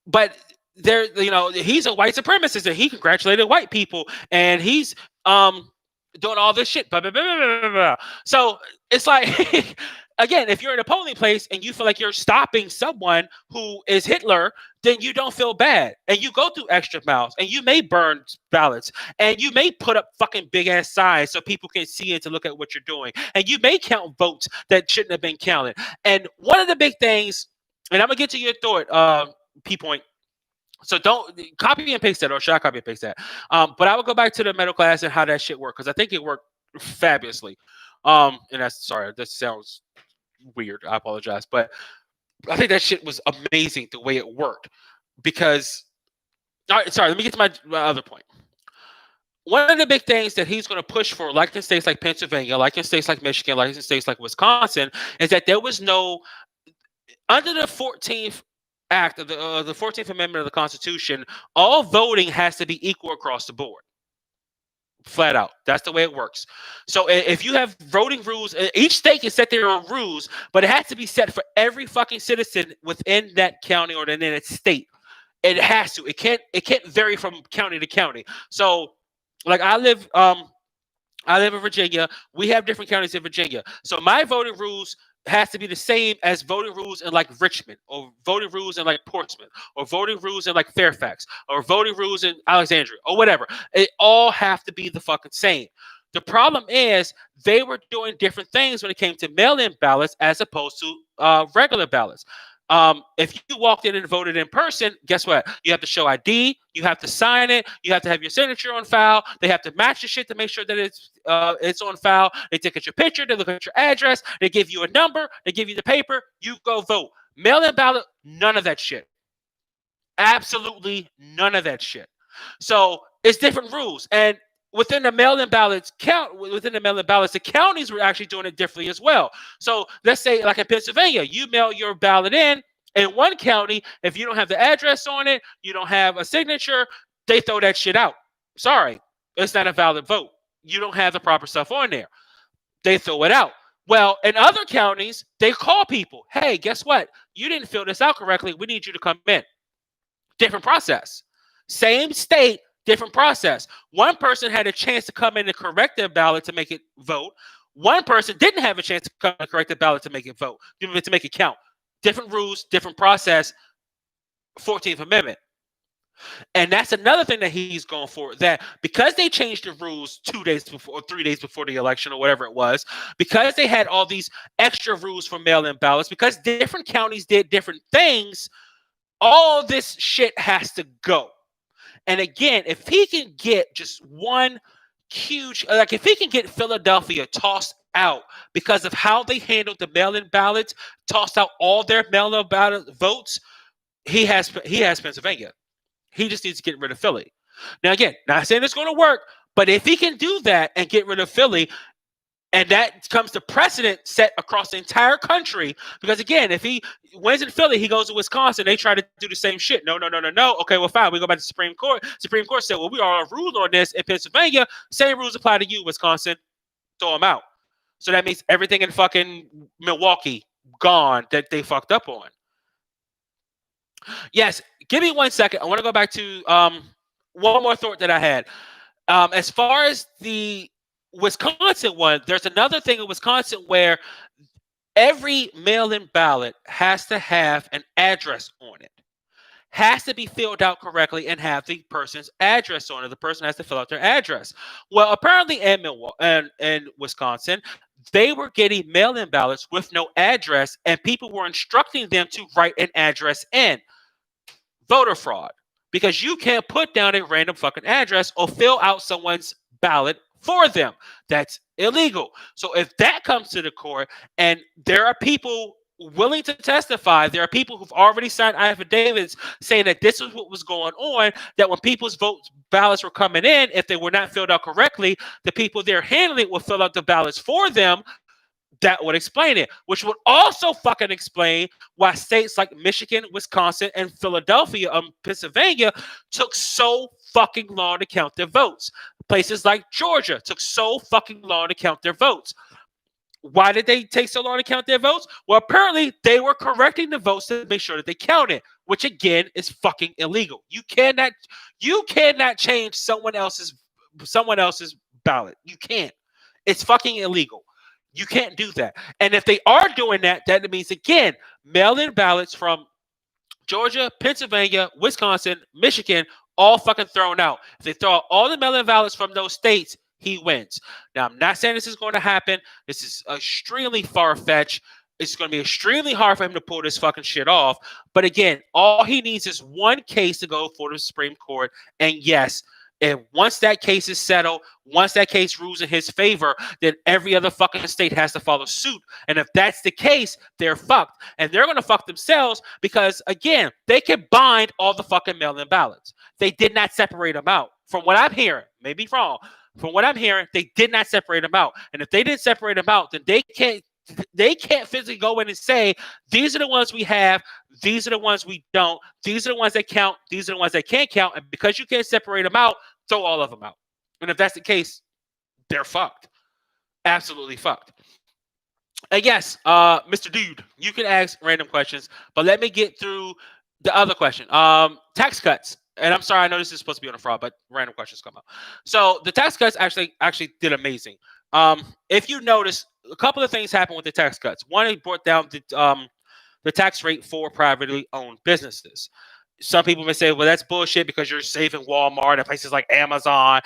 But there, he's a white supremacist, and he congratulated white people, and he's doing all this shit. Blah, blah, blah, blah, blah, blah. So it's like. Again, if you're in a polling place and you feel like you're stopping someone who is Hitler, then you don't feel bad. And you go through extra miles and you may burn ballots and you may put up fucking big ass signs so people can see and to look at what you're doing. And you may count votes that shouldn't have been counted. And one of the big things, and I'm going to get to your thought, P point. So don't copy and paste that, or should I copy and paste that? But I will go back to the middle class and how that shit worked because I think it worked fabulously. And that's sorry, that sounds weird. I apologize, but I think that shit was amazing the way it worked. Because, all right, sorry, let me get to my other point. One of the big things that he's going to push for, like in states like Pennsylvania, like in states like Michigan, like in states like Wisconsin, is that there was no under the 14th Act of the 14th Amendment of the Constitution. All voting has to be equal across the board. Flat out. That's the way it works. So if you have voting rules, each state can set their own rules, but it has to be set for every fucking citizen within that county or within that state. It has to. It can't vary from county to county. So, like I live in Virginia. We have different counties in Virginia. So my voting rules has to be the same as voting rules in like Richmond, or voting rules in like Portsmouth, or voting rules in like Fairfax, or voting rules in Alexandria, or whatever. It all have to be the fucking same. The problem is they were doing different things when it came to mail-in ballots as opposed to regular ballots. If you walked in and voted in person, guess what? You have to show ID, you have to sign it, you have to have your signature on file. They have to match the shit to make sure that it's on file. They take at your picture, they look at your address, they give you a number, they give you the paper, you go vote. Mail-in ballot, none of that shit. Absolutely none of that shit. So it's different rules. And within the mail-in ballots, the counties were actually doing it differently as well. So let's say, like in Pennsylvania, you mail your ballot in one county. If you don't have the address on it, you don't have a signature, they throw that shit out. Sorry, it's not a valid vote. You don't have the proper stuff on there. They throw it out. Well, in other counties, they call people. Hey, guess what? you didn't fill this out correctly. We need you to come in. Different process. Same state, different process. One person had a chance to come in and correct their ballot to make it vote. One person didn't have a chance to come and correct the ballot to make it vote, to make it count. Different rules, different process. 14th Amendment. And that's another thing that he's going for, that because they changed the rules 2 days before or 3 days before the election or whatever it was, because they had all these extra rules for mail-in ballots, because different counties did different things, all this shit has to go. And again, if he can get just one huge, like if he can get Philadelphia tossed out because of how they handled the mail-in ballots, tossed out all their mail-in ballot votes, he has Pennsylvania. He just needs to get rid of Philly. Now, again, not saying it's going to work, but if he can do that and get rid of Philly, and that comes to precedent set across the entire country, because again, if he wins in Philly, he goes to Wisconsin, they try to do the same shit. No. Okay, well, fine. We go back to the Supreme Court. Supreme Court said, well, we are ruled on this in Pennsylvania. Same rules apply to you, Wisconsin. Throw them out. So that means everything in fucking Milwaukee gone that they fucked up on. Yes, give me 1 second. I want to go back to one more thought that I had. As far as the Wisconsin one, there's another thing in Wisconsin where every mail-in ballot has to have an address on it. Has to be filled out correctly and have the person's address on it. The person has to fill out their address. Well, apparently in Wisconsin, they were getting mail-in ballots with no address, and people were instructing them to write an address in. Voter fraud, because you can't put down a random fucking address or fill out someone's ballot for them. That's illegal. So if that comes to the court and there are people willing to testify, there are people who've already signed affidavits saying that this is what was going on, that when people's ballots were coming in, if they were not filled out correctly, the people there handling it will fill out the ballots for them. That would explain it, which would also fucking explain why states like Michigan, Wisconsin, and Philadelphia, Pennsylvania, took so fucking long to count their votes. Places like Georgia took so fucking long to count their votes. Why did they take so long to count their votes? Well, apparently they were correcting the votes to make sure that they counted, which again is fucking illegal. You cannot change someone else's ballot. You can't. It's fucking illegal. You can't do that. And if they are doing that, that means, again, mail-in ballots from Georgia, Pennsylvania, Wisconsin, Michigan, all fucking thrown out. If they throw out all the mail-in ballots from those states, he wins. Now, I'm not saying this is going to happen. This is extremely far-fetched. It's going to be extremely hard for him to pull this fucking shit off. But again, all he needs is one case to go for the Supreme Court. And yes, and once that case is settled, once that case rules in his favor, then every other fucking state has to follow suit. And if that's the case, they're fucked. And they're going to fuck themselves because, again, they can bind all the fucking mail-in ballots. They did not separate them out. From what I'm hearing, maybe wrong. From what I'm hearing, they did not separate them out. And if they didn't separate them out, then they can't physically go in and say, these are the ones we have, these are the ones we don't, these are the ones that count, these are the ones that can't count, and because you can't separate them out, throw all of them out. And if that's the case, they're fucked. Absolutely fucked. And yes, Mr. Dude, you can ask random questions, but let me get through the other question. Tax cuts. And I'm sorry, I know this is supposed to be on a fraud, but random questions come out. So the tax cuts actually did amazing. If you notice, a couple of things happened with the tax cuts. One, it brought down the tax rate for privately owned businesses. Some people may say, well, that's bullshit because you're saving Walmart and places like Amazon,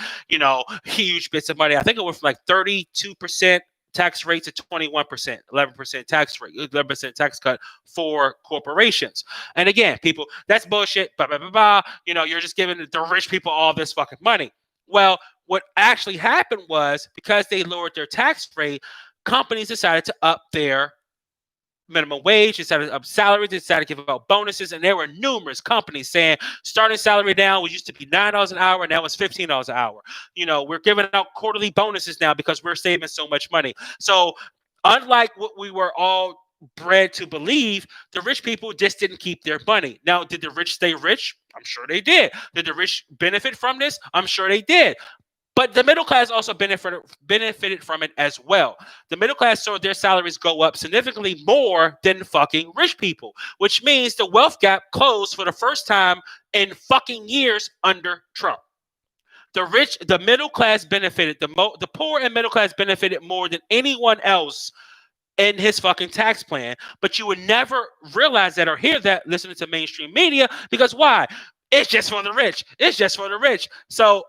huge bits of money. I think it went from like 32% tax rate to 21%, 11% tax rate, 11% tax cut for corporations. And again, people, that's bullshit, blah, blah, blah, blah. You're just giving the rich people all this fucking money. Well, what actually happened was because they lowered their tax rate, companies decided to up their minimum wage, decided to up salaries, decided to give out bonuses, and there were numerous companies saying starting salary now used to be $9 an hour, now it's $15 an hour. We're giving out quarterly bonuses now because we're saving so much money. So unlike what we were all bred to believe, the rich people just didn't keep their money. Now, did the rich stay rich? I'm sure they did. Did the rich benefit from this? I'm sure they did. But the middle class also benefited from it as well. The middle class saw their salaries go up significantly more than fucking rich people, which means the wealth gap closed for the first time in fucking years under Trump. The middle class benefited. The poor and middle class benefited more than anyone else in his fucking tax plan. But you would never realize that or hear that listening to mainstream media, because why? It's just for the rich. It's just for the rich. So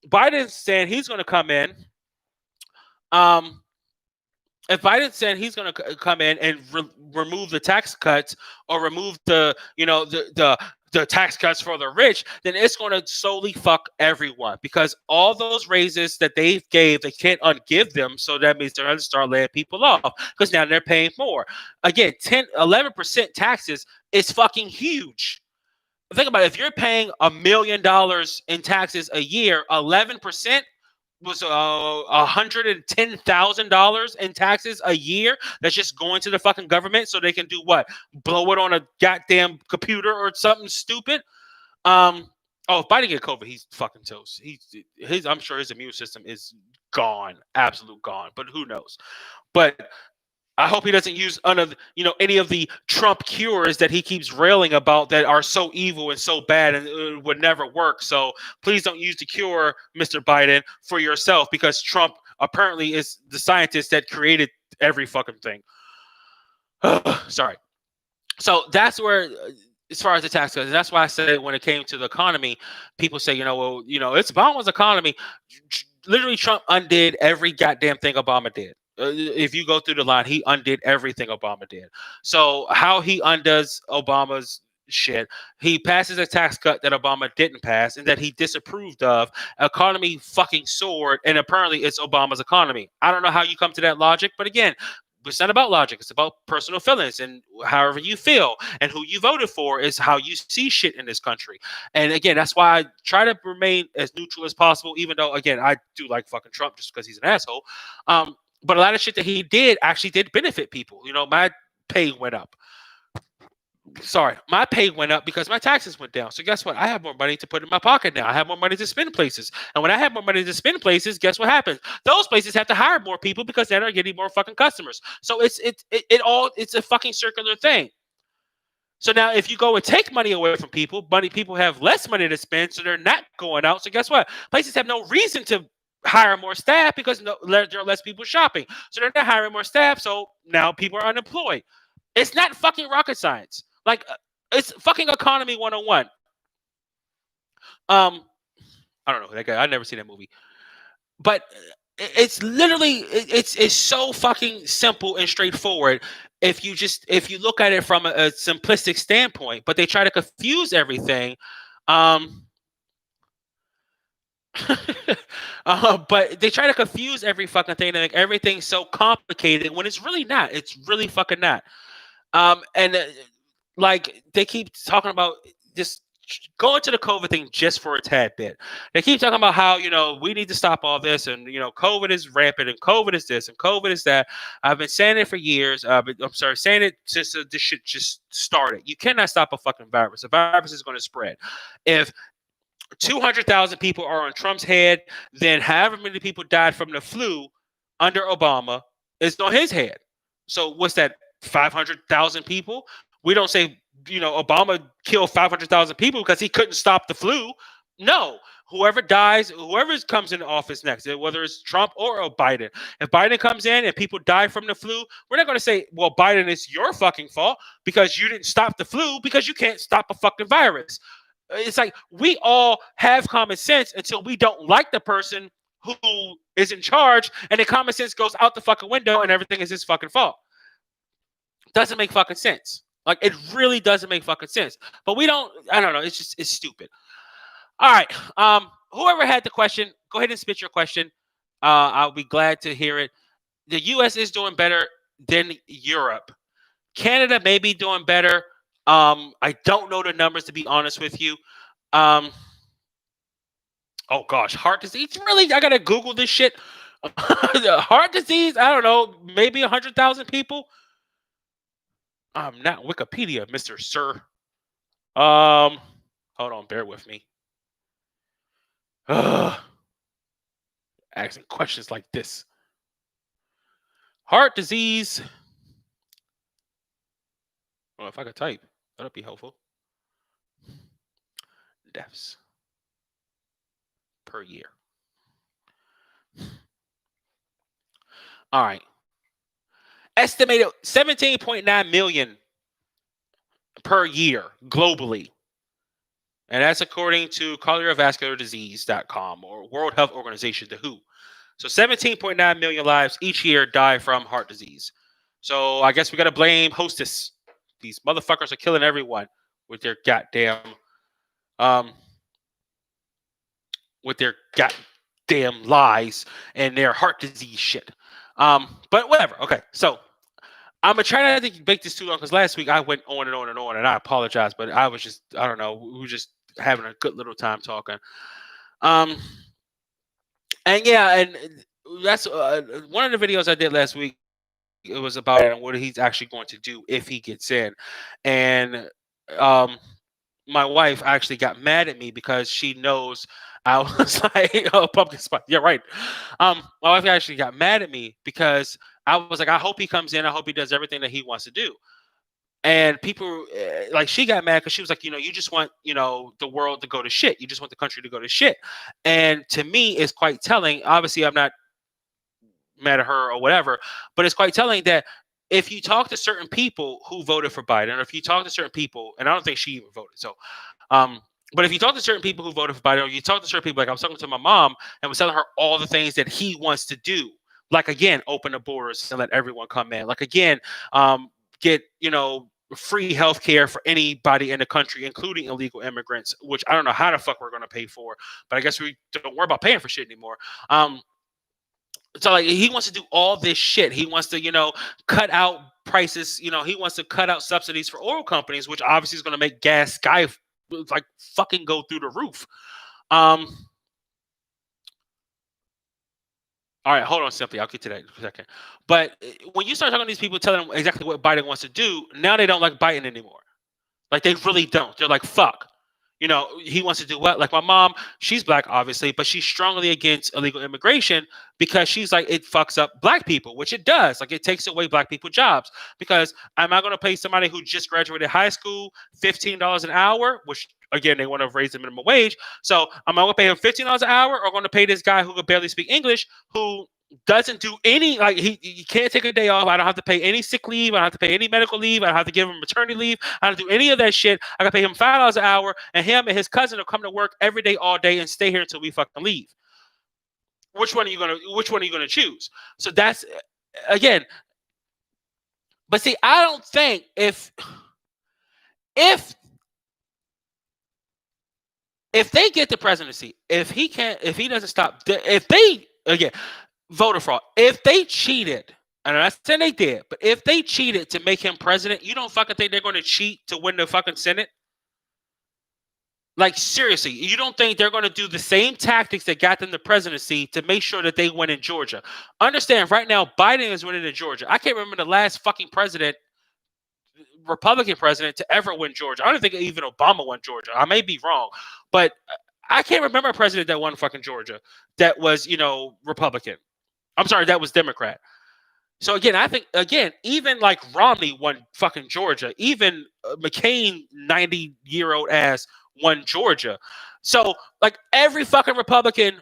Biden's saying he's going to come in. If Biden's saying he's going to come in and remove the tax cuts, or remove the tax cuts for the rich, then it's going to solely fuck everyone, because all those raises that they gave, they can't ungive them. So that means they're going to start laying people off, because now they're paying more. Again, 11% taxes is fucking huge. Think about it. If you're paying $1 million in taxes a year, 11% was $110,000 in taxes a year. That's just going to the fucking government so they can do what? Blow it on a goddamn computer or something stupid. If Biden get COVID, he's fucking toast. I'm sure his immune system is gone, absolute gone. But who knows? But I hope he doesn't use any of the Trump cures that he keeps railing about that are so evil and so bad and would never work. So please don't use the cure, Mr. Biden, for yourself, because Trump apparently is the scientist that created every fucking thing. Sorry. So that's where, as far as the tax cuts, that's why I said when it came to the economy, people say, it's Obama's economy. Literally, Trump undid every goddamn thing Obama did. If you go through the line, he undid everything Obama did. So how he undoes Obama's shit, he passes a tax cut that Obama didn't pass and that he disapproved of. Economy fucking soared, and apparently it's Obama's economy. I don't know how you come to that logic, but again, it's not about logic. It's about personal feelings, and however you feel and who you voted for is how you see shit in this country. And again, that's why I try to remain as neutral as possible, even though, again, I do like fucking Trump just because he's an asshole. But a lot of shit that he did actually did benefit people. My pay went up. My pay went up because my taxes went down. So guess what? I have more money to put in my pocket now. I have more money to spend places. And when I have more money to spend places, guess what happens? Those places have to hire more people because then they're getting more fucking customers. So it's a fucking circular thing. So now if you go and take money away from people, people have less money to spend, so they're not going out. So guess what? Places have no reason to hire more staff because there are less people shopping. So they're not hiring more staff, so now people are unemployed. It's not fucking rocket science. Like, it's fucking economy 101. I don't know that guy. I've never seen that movie. But it's literally, it's so fucking simple and straightforward if you look at it from a simplistic standpoint. But they try to confuse everything. But they try to confuse every fucking thing and make everything so complicated when it's really not. It's really fucking not. Like, they keep talking about just going to the COVID thing just for a tad bit. They keep talking about how, we need to stop all this, and, COVID is rampant, and COVID is this, and COVID is that. I've been saying it for years. Saying it since this shit just started. You cannot stop a fucking virus. A virus is going to spread. If 200,000 people are on Trump's head, then however many people died from the flu under Obama is on his head. So what's that, 500,000 people? We don't say, Obama killed 500,000 people because he couldn't stop the flu. No. Whoever dies, whoever comes into office next, whether it's Trump or Biden, if Biden comes in and people die from the flu, we're not going to say, well, Biden, it's your fucking fault because you didn't stop the flu, because you can't stop a fucking virus. It's like, we all have common sense until we don't like the person who is in charge, and the common sense goes out the fucking window and everything is his fucking fault. Doesn't make fucking sense. Like, it really doesn't make fucking sense. But I don't know. It's stupid. All right. Whoever had the question, go ahead and spit your question. I'll be glad to hear it. The U.S. is doing better than Europe. Canada may be doing better. I don't know the numbers, to be honest with you. Oh gosh, heart disease. Really? I gotta Google this shit. Heart disease. I don't know. Maybe 100,000 people. Not Wikipedia, Mr. Sir. Hold on, bear with me. asking questions like this. Heart disease. Well, if I could type, that'd be helpful. Deaths per year. All right. Estimated 17.9 million per year globally. And that's according to cardiovasculardisease.com or World Health Organization, the WHO. So 17.9 million lives each year die from heart disease. So I guess we got to blame Hostess. These motherfuckers are killing everyone with their goddamn lies and their heart disease shit. But whatever. Okay, so I'm gonna try not to make this too long because last week I went on and on and on, and I apologize, but I don't know, we were just having a good little time talking. And yeah, and that's one of the videos I did last week. It was about what he's actually going to do if he gets in, and my wife actually got mad at me because she knows I was like, oh, pumpkin spice. Yeah, right. My wife actually got mad at me because I was like, I hope he comes in. I hope he does everything that he wants to do. And people like, she got mad because she was like, you just want, the world to go to shit. You just want the country to go to shit. And to me, it's quite telling. Obviously, I'm not mad at her or whatever, but it's quite telling that if you talk to certain people who voted for Biden, or if you talk to certain people, and I don't think she even voted, so but if you talk to certain people who voted for Biden, or you talk to certain people, like I was talking to my mom and was telling her all the things that he wants to do, like again, open the borders and let everyone come in, like again, get free health care for anybody in the country, including illegal immigrants, which I don't know how the fuck we're going to pay for, but I guess we don't worry about paying for shit anymore. So like he wants to do all this shit. He wants to, cut out prices. He wants to cut out subsidies for oil companies, which obviously is going to make gas like fucking go through the roof. All right, hold on, Simply. I'll get to that in a second. But when you start talking to these people, telling them exactly what Biden wants to do, now they don't like Biden anymore. Like they really don't. They're like, fuck. He wants to do what? Like my mom, she's black, obviously, but she's strongly against illegal immigration because she's like, it fucks up black people, which it does. Like it takes away black people jobs because am I going to pay somebody who just graduated high school $15 an hour, which again, they want to raise the minimum wage. So am I going to pay him $15 an hour or going to pay this guy who could barely speak English, who doesn't do any, like he can't take a day off. I don't have to pay any sick leave. I don't have to pay any medical leave. I don't have to give him maternity leave. I don't do any of that shit. I gotta pay him $5 an hour, and him and his cousin will come to work every day, all day, and stay here until we fucking leave. Which one are you gonna choose? So that's again. But see, I don't think if they get the presidency, if he doesn't stop, if they again. Voter fraud. If they cheated, and I'm not saying they did, but if they cheated to make him president, you don't fucking think they're going to cheat to win the fucking Senate? Like, seriously, you don't think they're going to do the same tactics that got them the presidency to make sure that they win in Georgia? Understand, right now, Biden is winning in Georgia. I can't remember the last fucking Republican president to ever win Georgia. I don't think even Obama won Georgia. I may be wrong, but I can't remember a president that won fucking Georgia that was, Republican. I'm sorry, that was Democrat. So again, I think even like Romney won fucking Georgia. Even McCain, 90-year-old ass, won Georgia. So like every fucking Republican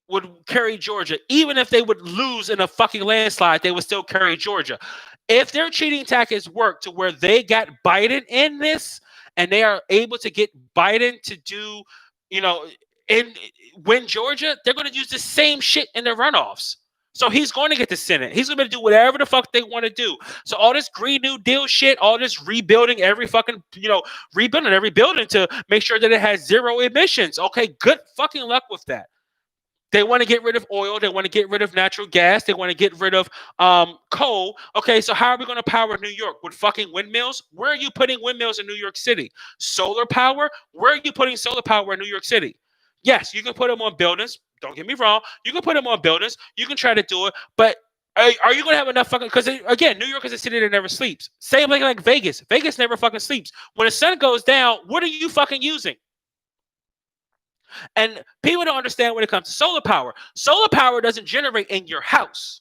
would carry Georgia. Even if they would lose in a fucking landslide, they would still carry Georgia. If their cheating tactics work to where they got Biden in this, and they are able to get Biden to do, and win Georgia, they're going to use the same shit in the runoffs. So he's going to get the Senate. He's going to do whatever the fuck they want to do. So all this Green New Deal shit, all this rebuilding every fucking, rebuilding every building to make sure that it has zero emissions. Okay, good fucking luck with that. They want to get rid of oil. They want to get rid of natural gas. They want to get rid of coal. Okay, so how are we going to power New York? With fucking windmills? Where are you putting windmills in New York City? Solar power? Where are you putting solar power in New York City? Yes, you can put them on buildings. Don't get me wrong. You can put them on buildings. You can try to do it. But are you going to have enough fucking... Because, again, New York is a city that never sleeps. Same thing like Vegas. Vegas never fucking sleeps. When the sun goes down, what are you fucking using? And people don't understand when it comes to solar power. Solar power doesn't generate in your house.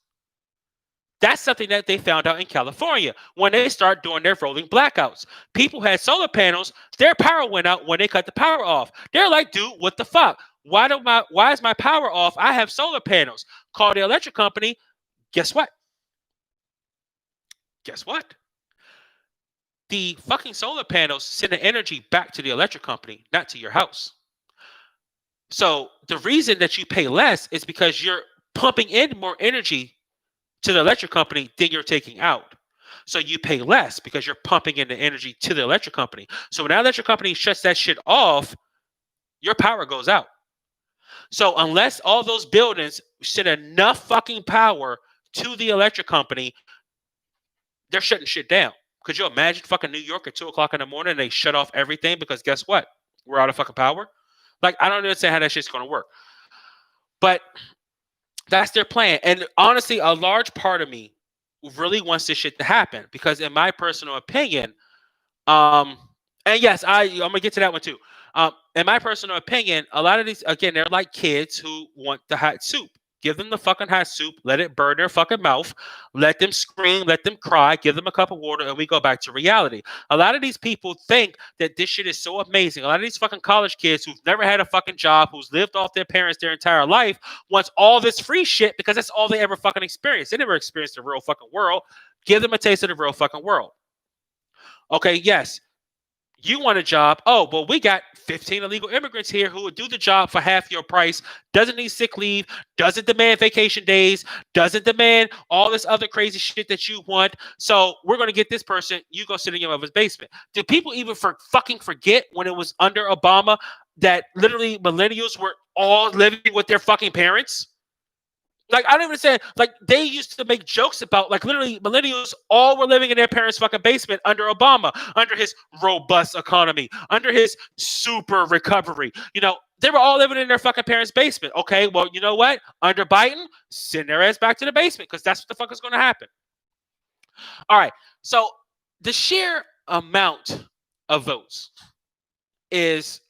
That's something that they found out in California when they start doing their rolling blackouts. People had solar panels, their power went out when they cut the power off. They're like, dude, what the fuck? Why is my power off? I have solar panels. Call the electric company. Guess what? Guess what? The fucking solar panels send the energy back to the electric company, not to your house. So the reason that you pay less is because you're pumping in more energy to the electric company than you're taking out. So you pay less because you're pumping in the energy to the electric company. So when that electric company shuts that shit off, your power goes out. So unless all those buildings send enough fucking power to the electric company, they're shutting shit down. Could you imagine fucking New York at 2 o'clock in the morning and they shut off everything because guess what? We're out of fucking power. Like, I don't understand how that shit's going to work. But that's their plan. And honestly, a large part of me really wants this shit to happen because, in my personal opinion, and yes, I'm gonna get to that one too. In my personal opinion, a lot of these, again, they're like kids who want the hot soup. Give them the fucking hot soup, let it burn their fucking mouth, let them scream, let them cry, give them a cup of water, and we go back to reality. A lot of these people think that this shit is so amazing. A lot of these fucking college kids who've never had a fucking job, who's lived off their parents their entire life, wants all this free shit because that's all they ever fucking experienced. They never experienced the real fucking world. Give them a taste of the real fucking world. Okay, yes. You want a job. Oh, well, we got 15 illegal immigrants here who would do the job for half your price, doesn't need sick leave, doesn't demand vacation days, doesn't demand all this other crazy shit that you want. So we're going to get this person. You go sit in your mother's basement. Do people even fucking forget when it was under Obama that literally millennials were all living with their fucking parents? Like, I don't even understand. Like, they used to make jokes about, like, literally, millennials all were living in their parents' fucking basement under Obama, under his robust economy, under his super recovery. You know, they were all living in their fucking parents' basement. Okay, well, you know what? Under Biden, send their ass back to the basement because that's what the fuck is going to happen. All right. So the sheer amount of votes is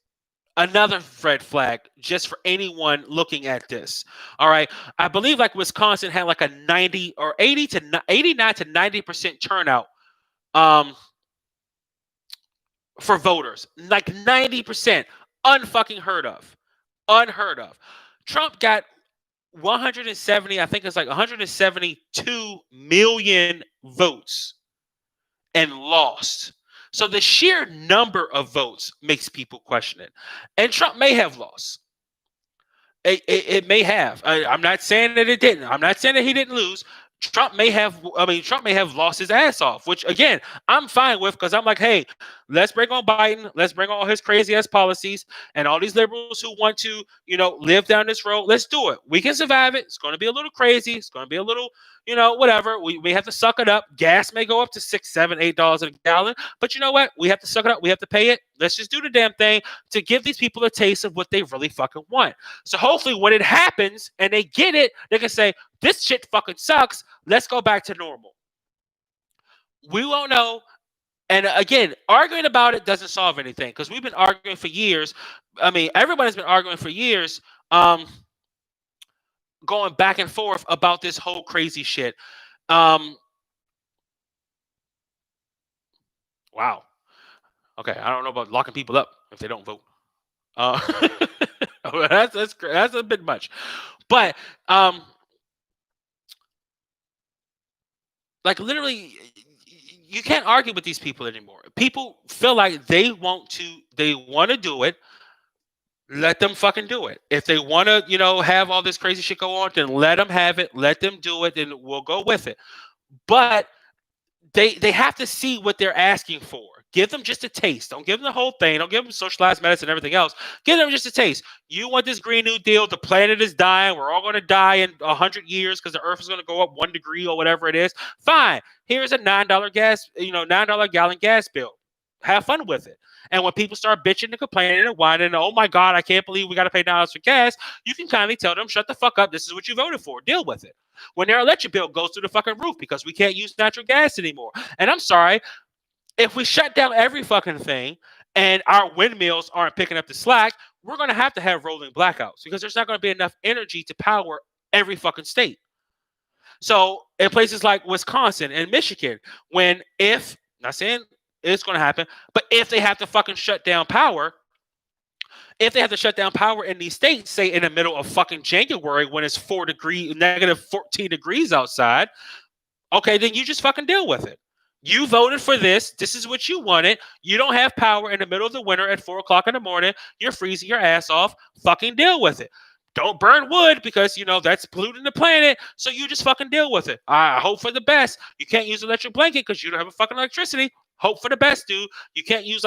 another red flag just for anyone looking at this. All right. I believe like Wisconsin had like a 90 or 80 to 89 to 90% turnout for voters. Like 90%. Unfucking heard of. Unheard of. Trump got 170, I think it's like 172 million votes and lost. So the sheer number of votes makes people question it. And Trump may have lost. It may have. I'm not saying that it didn't. I'm not saying that he didn't lose. Trump may have lost his ass off, which again, I'm fine with because I'm like, hey, let's bring on Biden. Let's bring on all his crazy ass policies and all these liberals who want to, live down this road. Let's do it. We can survive it. It's going to be a little crazy. It's going to be a little, whatever. We have to suck it up. Gas may go up to $6, $7, $8 a gallon, but you know what? We have to suck it up. We have to pay it. Let's just do the damn thing to give these people a taste of what they really fucking want. So hopefully when it happens and they get it, they can say, this shit fucking sucks. Let's go back to normal. We won't know. And again, arguing about it doesn't solve anything because we've been arguing for years. I mean, everybody's been arguing for years, going back and forth about this whole crazy shit. Wow. Okay, I don't know about locking people up if they don't vote. That's a bit much, but like literally, you can't argue with these people anymore. People feel like they want to do it. Let them fucking do it. If they want to, have all this crazy shit go on, then let them have it. Let them do it, and we'll go with it. But they have to see what they're asking for. Give them just a taste. Don't give them the whole thing. Don't give them socialized medicine and everything else. Give them just a taste. You want this Green New Deal. The planet is dying. We're all going to die in 100 years because the Earth is going to go up 1 degree or whatever it is. Fine. Here's a $9 gas, $9 gallon gas bill. Have fun with it. And when people start bitching and complaining and whining, oh my God, I can't believe we got to pay $9 for gas, you can kindly tell them, shut the fuck up. This is what you voted for. Deal with it. When their electric bill goes through the fucking roof because we can't use natural gas anymore. And I'm sorry, if we shut down every fucking thing and our windmills aren't picking up the slack, we're going to have rolling blackouts because there's not going to be enough energy to power every fucking state. So in places like Wisconsin and Michigan, not saying it's going to happen, but if they have to fucking shut down power, if they have to shut down power in these states, say in the middle of fucking January when it's negative 14 degrees outside, okay, then you just fucking deal with it. You voted for this. This is what you wanted. You don't have power in the middle of the winter at 4 o'clock in the morning. You're freezing your ass off. Fucking deal with it. Don't burn wood because, that's polluting the planet. So you just fucking deal with it. I hope for the best. You can't use an electric blanket because you don't have a fucking electricity. Hope for the best, dude. You can't use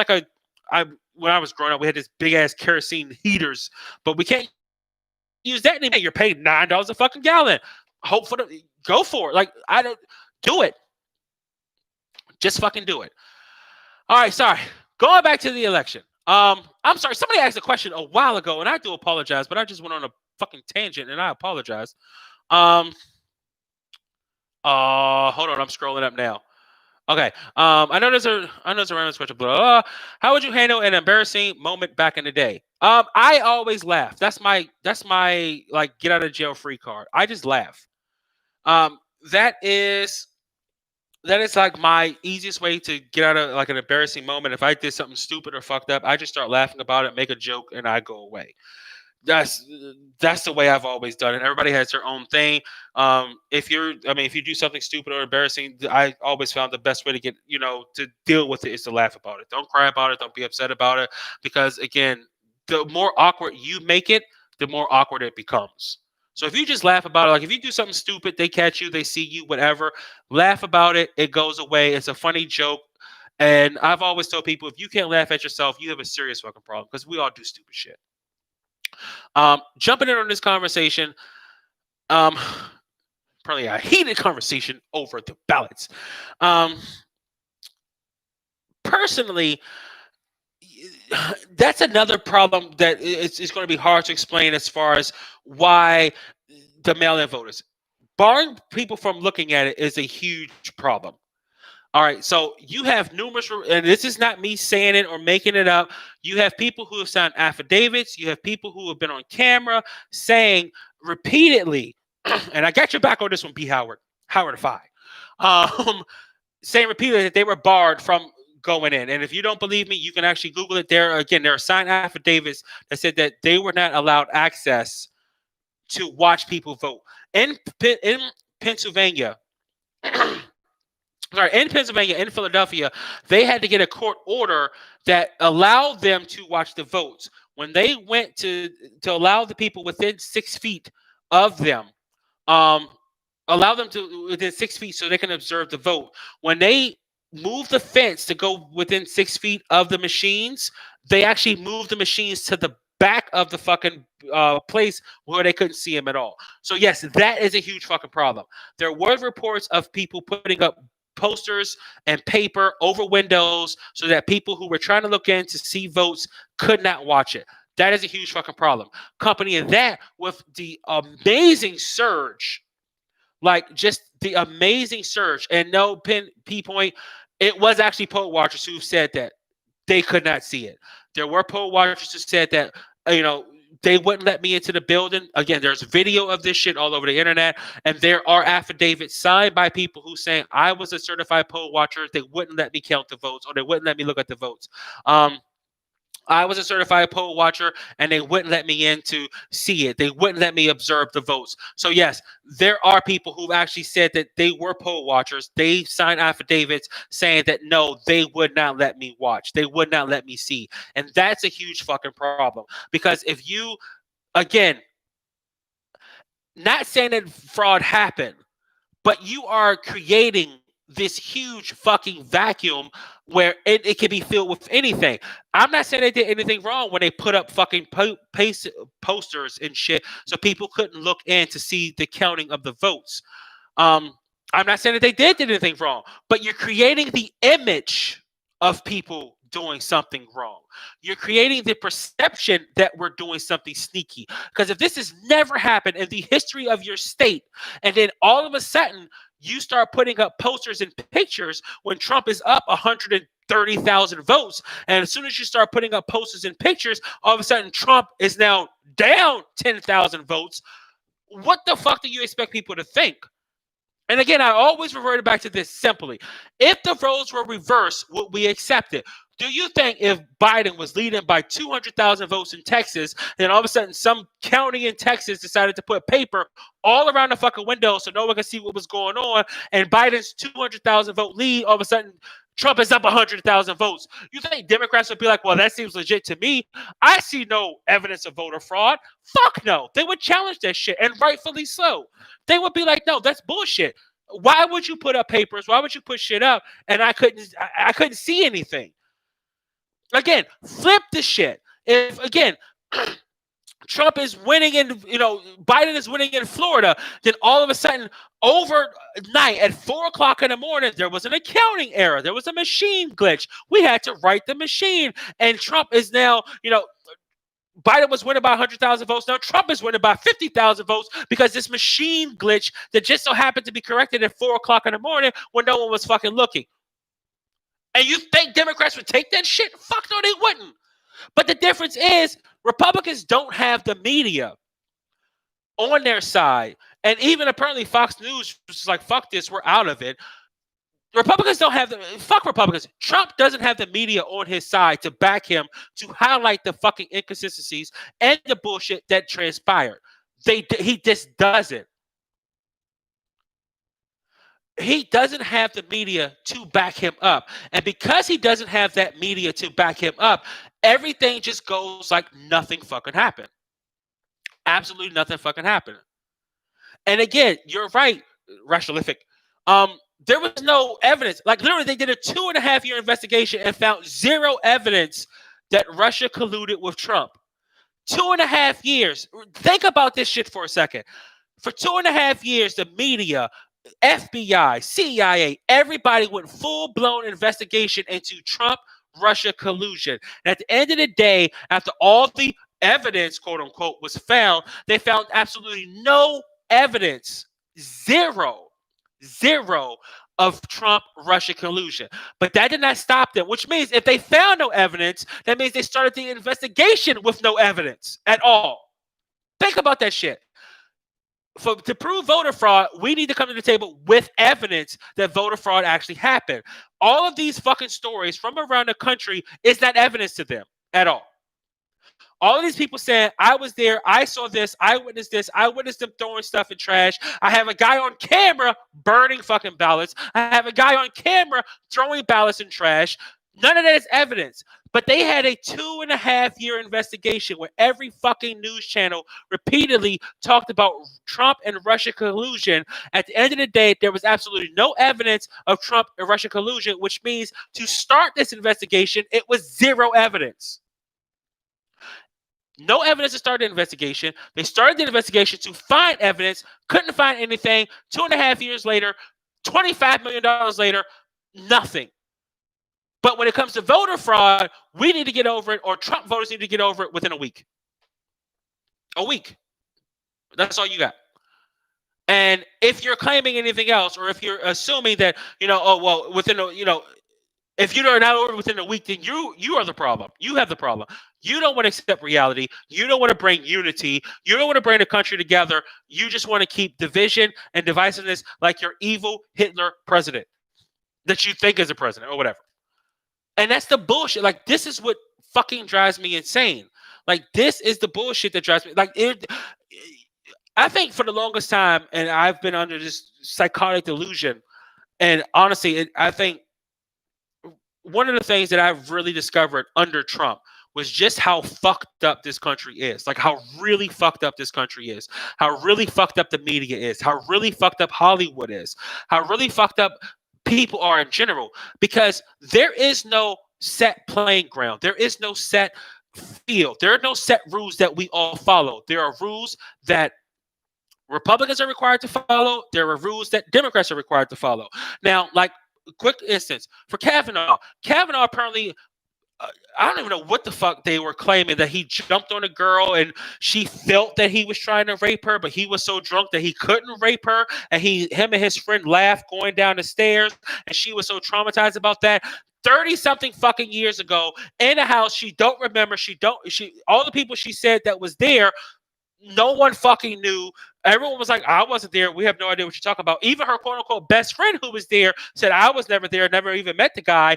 when I was growing up, we had this big ass kerosene heaters, but we can't use that anymore. You're paying $9 a fucking gallon. Go for it. Like, I don't do it. Just fucking do it. All right, sorry. Going back to the election. I'm sorry. Somebody asked a question a while ago, and I do apologize, but I just went on a fucking tangent, and I apologize. Hold on. I'm scrolling up now. Okay. I know there's a random question. Blah, blah, blah. How would you handle an embarrassing moment back in the day? I always laugh. That's my like get out of jail free card. I just laugh. That is like my easiest way to get out of like an embarrassing moment. If I did something stupid or fucked up, I just start laughing about it, make a joke, and I go away. That's the way I've always done it. Everybody has their own thing. If you do something stupid or embarrassing, I always found the best way to get, to deal with it is to laugh about it. Don't cry about it. Don't be upset about it. Because again, the more awkward you make it, the more awkward it becomes. So if you just laugh about it, like if you do something stupid, they catch you, they see you, whatever, laugh about it. It goes away. It's a funny joke. And I've always told people, if you can't laugh at yourself, you have a serious fucking problem because we all do stupid shit. Jumping in on this conversation, probably a heated conversation over the ballots. Personally, that's another problem that it's going to be hard to explain as far as why the mail-in voters, barring people from looking at it, is a huge problem. All right, so you have numerous, and this is not me saying it or making it up. You have people who have signed affidavits. You have people who have been on camera saying repeatedly, and I got your back on this one, B. Howard 5, saying repeatedly that they were barred from going in. And if you don't believe me, you can actually Google it. There are signed affidavits that said that they were not allowed access to watch people vote in Pennsylvania. In Pennsylvania, in Philadelphia, they had to get a court order that allowed them to watch the votes. When they went to allow the people within 6 feet of them, allow them to within 6 feet so they can observe the vote. When they moved the fence to go within 6 feet of the machines, they actually moved the machines to the back of the fucking place where they couldn't see them at all. So yes, that is a huge fucking problem. There were reports of people putting up posters and paper over windows so that people who were trying to look in to see votes could not watch it. That is a huge fucking problem. Accompanying that with the amazing surge, like just the amazing surge, and no point, it was actually poll watchers who said that they could not see it. There were poll watchers who said that, they wouldn't let me into the building. Again, there's video of this shit all over the internet, and there are affidavits signed by people who saying I was a certified poll watcher. They wouldn't let me count the votes, or they wouldn't let me look at the votes. I was a certified poll watcher, and they wouldn't let me in to see it. They wouldn't let me observe the votes. So yes, there are people who actually said that they were poll watchers. They signed affidavits saying that no, they would not let me watch. They would not let me see. And that's a huge fucking problem. Because if you, again, not saying that fraud happened, but you are creating this huge fucking vacuum where it can be filled with anything. I'm not saying they did anything wrong when they put up fucking posters and shit so people couldn't look in to see the counting of the votes. I'm not saying that they did anything wrong, but you're creating the image of people doing something wrong. You're creating the perception that we're doing something sneaky. Because if this has never happened in the history of your state, and then all of a sudden you start putting up posters and pictures when Trump is up 130,000 votes. And as soon as you start putting up posters and pictures, all of a sudden Trump is now down 10,000 votes. What the fuck do you expect people to think? And again, I always reverted back to this simply. If the roles were reversed, would we accept it? Do you think if Biden was leading by 200,000 votes in Texas, then all of a sudden some county in Texas decided to put paper all around the fucking window so no one could see what was going on, and Biden's 200,000 vote lead, all of a sudden Trump is up 100,000 votes? You think Democrats would be like, well, that seems legit to me. I see no evidence of voter fraud. Fuck no. They would challenge that shit, and rightfully so. They would be like, no, that's bullshit. Why would you put up papers? Why would you put shit up? And I couldn't see anything. Again, flip the shit. If again, Trump is winning in, Biden is winning in Florida, then all of a sudden, overnight at 4 o'clock in the morning, there was an accounting error. There was a machine glitch. We had to write the machine. And Trump is now, Biden was winning by 100,000 votes. Now Trump is winning by 50,000 votes because this machine glitch that just so happened to be corrected at 4 o'clock in the morning when no one was fucking looking. And you think Democrats would take that shit? Fuck no, they wouldn't. But the difference is Republicans don't have the media on their side. And even apparently Fox News was like, fuck this, we're out of it. Republicans don't have fuck Republicans. Trump doesn't have the media on his side to back him to highlight the fucking inconsistencies and the bullshit that transpired. He just doesn't. He doesn't have the media to back him up. And because he doesn't have that media to back him up, everything just goes like nothing fucking happened. Absolutely nothing fucking happened. And again, you're right, Rashalific. There was no evidence. Like literally, they did a 2.5-year investigation and found zero evidence that Russia colluded with Trump. 2.5 years. Think about this shit for a second. For 2.5 years, the media, FBI, CIA, everybody went full-blown investigation into Trump-Russia collusion. And at the end of the day, after all the evidence, quote-unquote, was found, they found absolutely no evidence, zero of Trump-Russia collusion. But that did not stop them, which means if they found no evidence, that means they started the investigation with no evidence at all. Think about that shit. To prove voter fraud, we need to come to the table with evidence that voter fraud actually happened. All of these fucking stories from around the country is not evidence to them at all. All of these people saying, I was there, I saw this, I witnessed them throwing stuff in trash. I have a guy on camera burning fucking ballots. I have a guy on camera throwing ballots in trash. None of that is evidence. But they had a 2.5-year investigation where every fucking news channel repeatedly talked about Trump and Russia collusion. At the end of the day, there was absolutely no evidence of Trump and Russia collusion, which means to start this investigation, it was zero evidence. No evidence to start the investigation. They started the investigation to find evidence, couldn't find anything. 2.5 years later, $25 million later, nothing. But when it comes to voter fraud, we need to get over it, or Trump voters need to get over it within a week. A week. That's all you got. And if you're claiming anything else, or if you're assuming that, within if you are not over within a week, then you are the problem. You have the problem. You don't want to accept reality. You don't want to bring unity. You don't want to bring the country together. You just want to keep division and divisiveness like your evil Hitler president that you think is a president or whatever. And that's the bullshit. Like, this is what fucking drives me insane. Like, this is the bullshit that drives me. Like, I think for the longest time, and I've been under this psychotic delusion, and honestly, I think one of the things that I've really discovered under Trump was just how fucked up this country is. Like, how really fucked up this country is. How really fucked up the media is. How really fucked up Hollywood is. How really fucked up people are in general. Because there is no set playing ground. There is no set field. There are no set rules that we all follow. There are rules that Republicans are required to follow. There are rules that Democrats are required to follow. Now, like, quick instance, for Kavanaugh apparently I don't even know what the fuck they were claiming, that he jumped on a girl and she felt that he was trying to rape her, but he was so drunk that he couldn't rape her, and him and his friend laughed going down the stairs, and she was so traumatized about that. 30 something fucking years ago in a house she don't remember, she all the people she said that was there, no one fucking knew. Everyone was like, I wasn't there. We have no idea what you're talking about. Even her quote unquote best friend who was there said, I was never there, never even met the guy.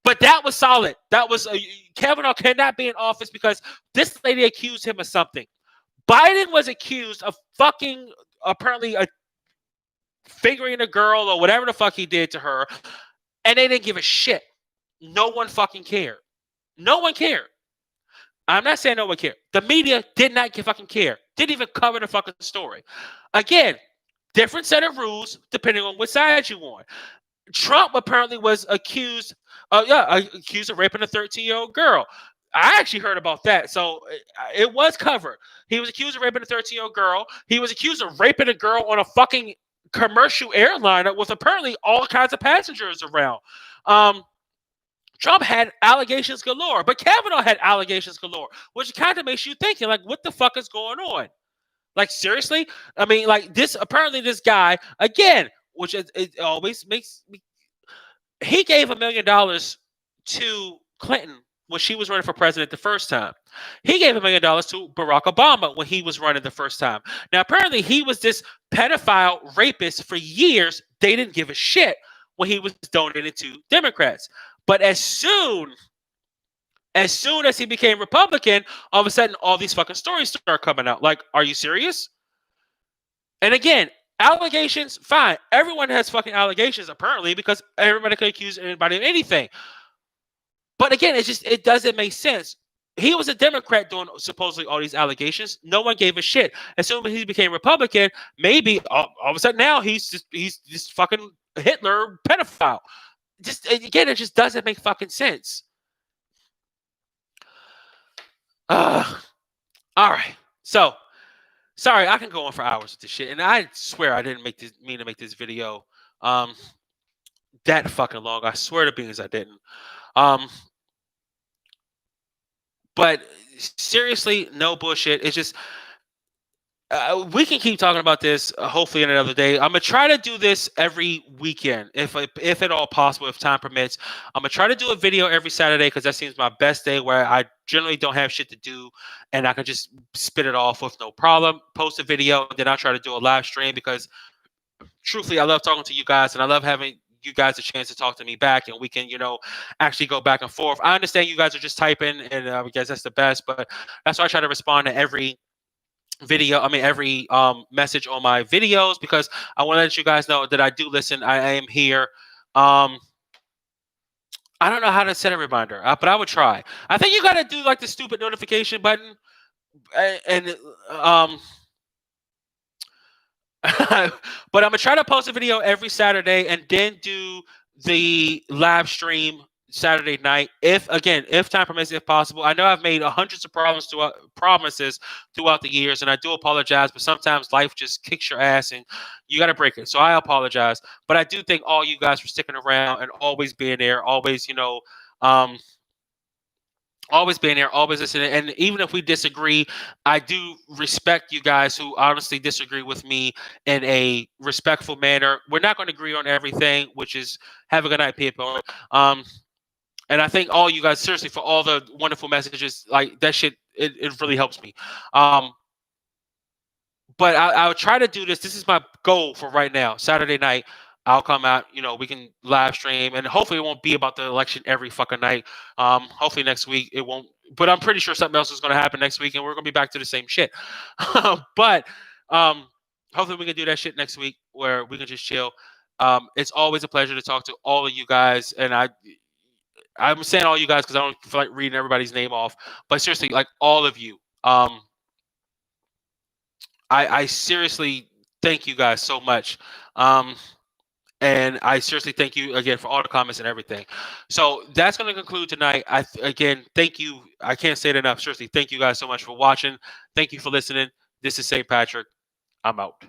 But that was solid. That was Kavanaugh cannot be in office because this lady accused him of something. Biden was accused of fucking apparently fingering a girl or whatever the fuck he did to her, and they didn't give a shit. No one fucking cared. No one cared. I'm not saying no one cared. The media did not fucking care. Didn't even cover the fucking story. Again, different set of rules depending on what side you on. Trump apparently was accused of raping a 13-year-old girl. I actually heard about that. So it was covered. He was accused of raping a 13-year-old girl. He was accused of raping a girl on a fucking commercial airliner with apparently all kinds of passengers around. Trump had allegations galore, but Kavanaugh had allegations galore, which kind of makes you thinking, like, what the fuck is going on? Like, seriously? I mean, like, apparently this guy, again, which it always makes me, he gave $1 million to Clinton when she was running for president the first time. He gave $1 million to Barack Obama when he was running the first time. Now, apparently he was this pedophile rapist for years. They didn't give a shit when he was donated to Democrats. But as soon as he became Republican, all of a sudden, all these fucking stories start coming out. Like, are you serious? And again, allegations, fine. Everyone has fucking allegations, apparently, because everybody can accuse anybody of anything. But again, it doesn't make sense. He was a Democrat doing supposedly all these allegations. No one gave a shit. As soon as he became Republican, maybe all of a sudden now he's this fucking Hitler pedophile. Again, it just doesn't make fucking sense. All right. So, sorry, I can go on for hours with this shit, and I swear I didn't mean to make this video that fucking long. I swear to beans I didn't. But seriously, no bullshit. It's just we can keep talking about this hopefully in another day. I'm gonna try to do this every weekend if at all possible, if time permits. I'm gonna try to do a video every Saturday because that seems my best day where I generally don't have shit to do and I can just spit it off with no problem. Post a video, then I'll try to do a live stream because truthfully I love talking to you guys and I love having you guys a chance to talk to me back and we can, actually go back and forth. I understand you guys are just typing and I guess that's the best, but that's why I try to respond to every every message on my videos because I want to let you guys know that I do listen. I am here. I don't know how to set a reminder, but I would try. I think you got to do like the stupid notification button and but I'm gonna try to post a video every Saturday and then do the live stream Saturday night, if time permits, if possible. I know I've made hundreds of promises throughout the years, and I do apologize. But sometimes life just kicks your ass, and you got to break it. So I apologize. But I do thank all you guys for sticking around and always being there, always always being there, always listening. And even if we disagree, I do respect you guys who honestly disagree with me in a respectful manner. We're not going to agree on everything, which is have a good night, people. And I thank all you guys seriously for all the wonderful messages. Like that shit, it really helps me. But I'll try to do this. This is my goal for right now. Saturday night, I'll come out. We can live stream, and hopefully it won't be about the election every fucking night. Hopefully next week it won't. But I'm pretty sure something else is going to happen next week, and we're going to be back to the same shit. But hopefully we can do that shit next week where we can just chill. It's always a pleasure to talk to all of you guys, and I'm saying all you guys because I don't feel like reading everybody's name off. But seriously, like all of you, I seriously thank you guys so much. And I seriously thank you again for all the comments and everything. So that's going to conclude tonight. Again, thank you. I can't say it enough. Seriously, thank you guys so much for watching. Thank you for listening. This is St. Patrick. I'm out.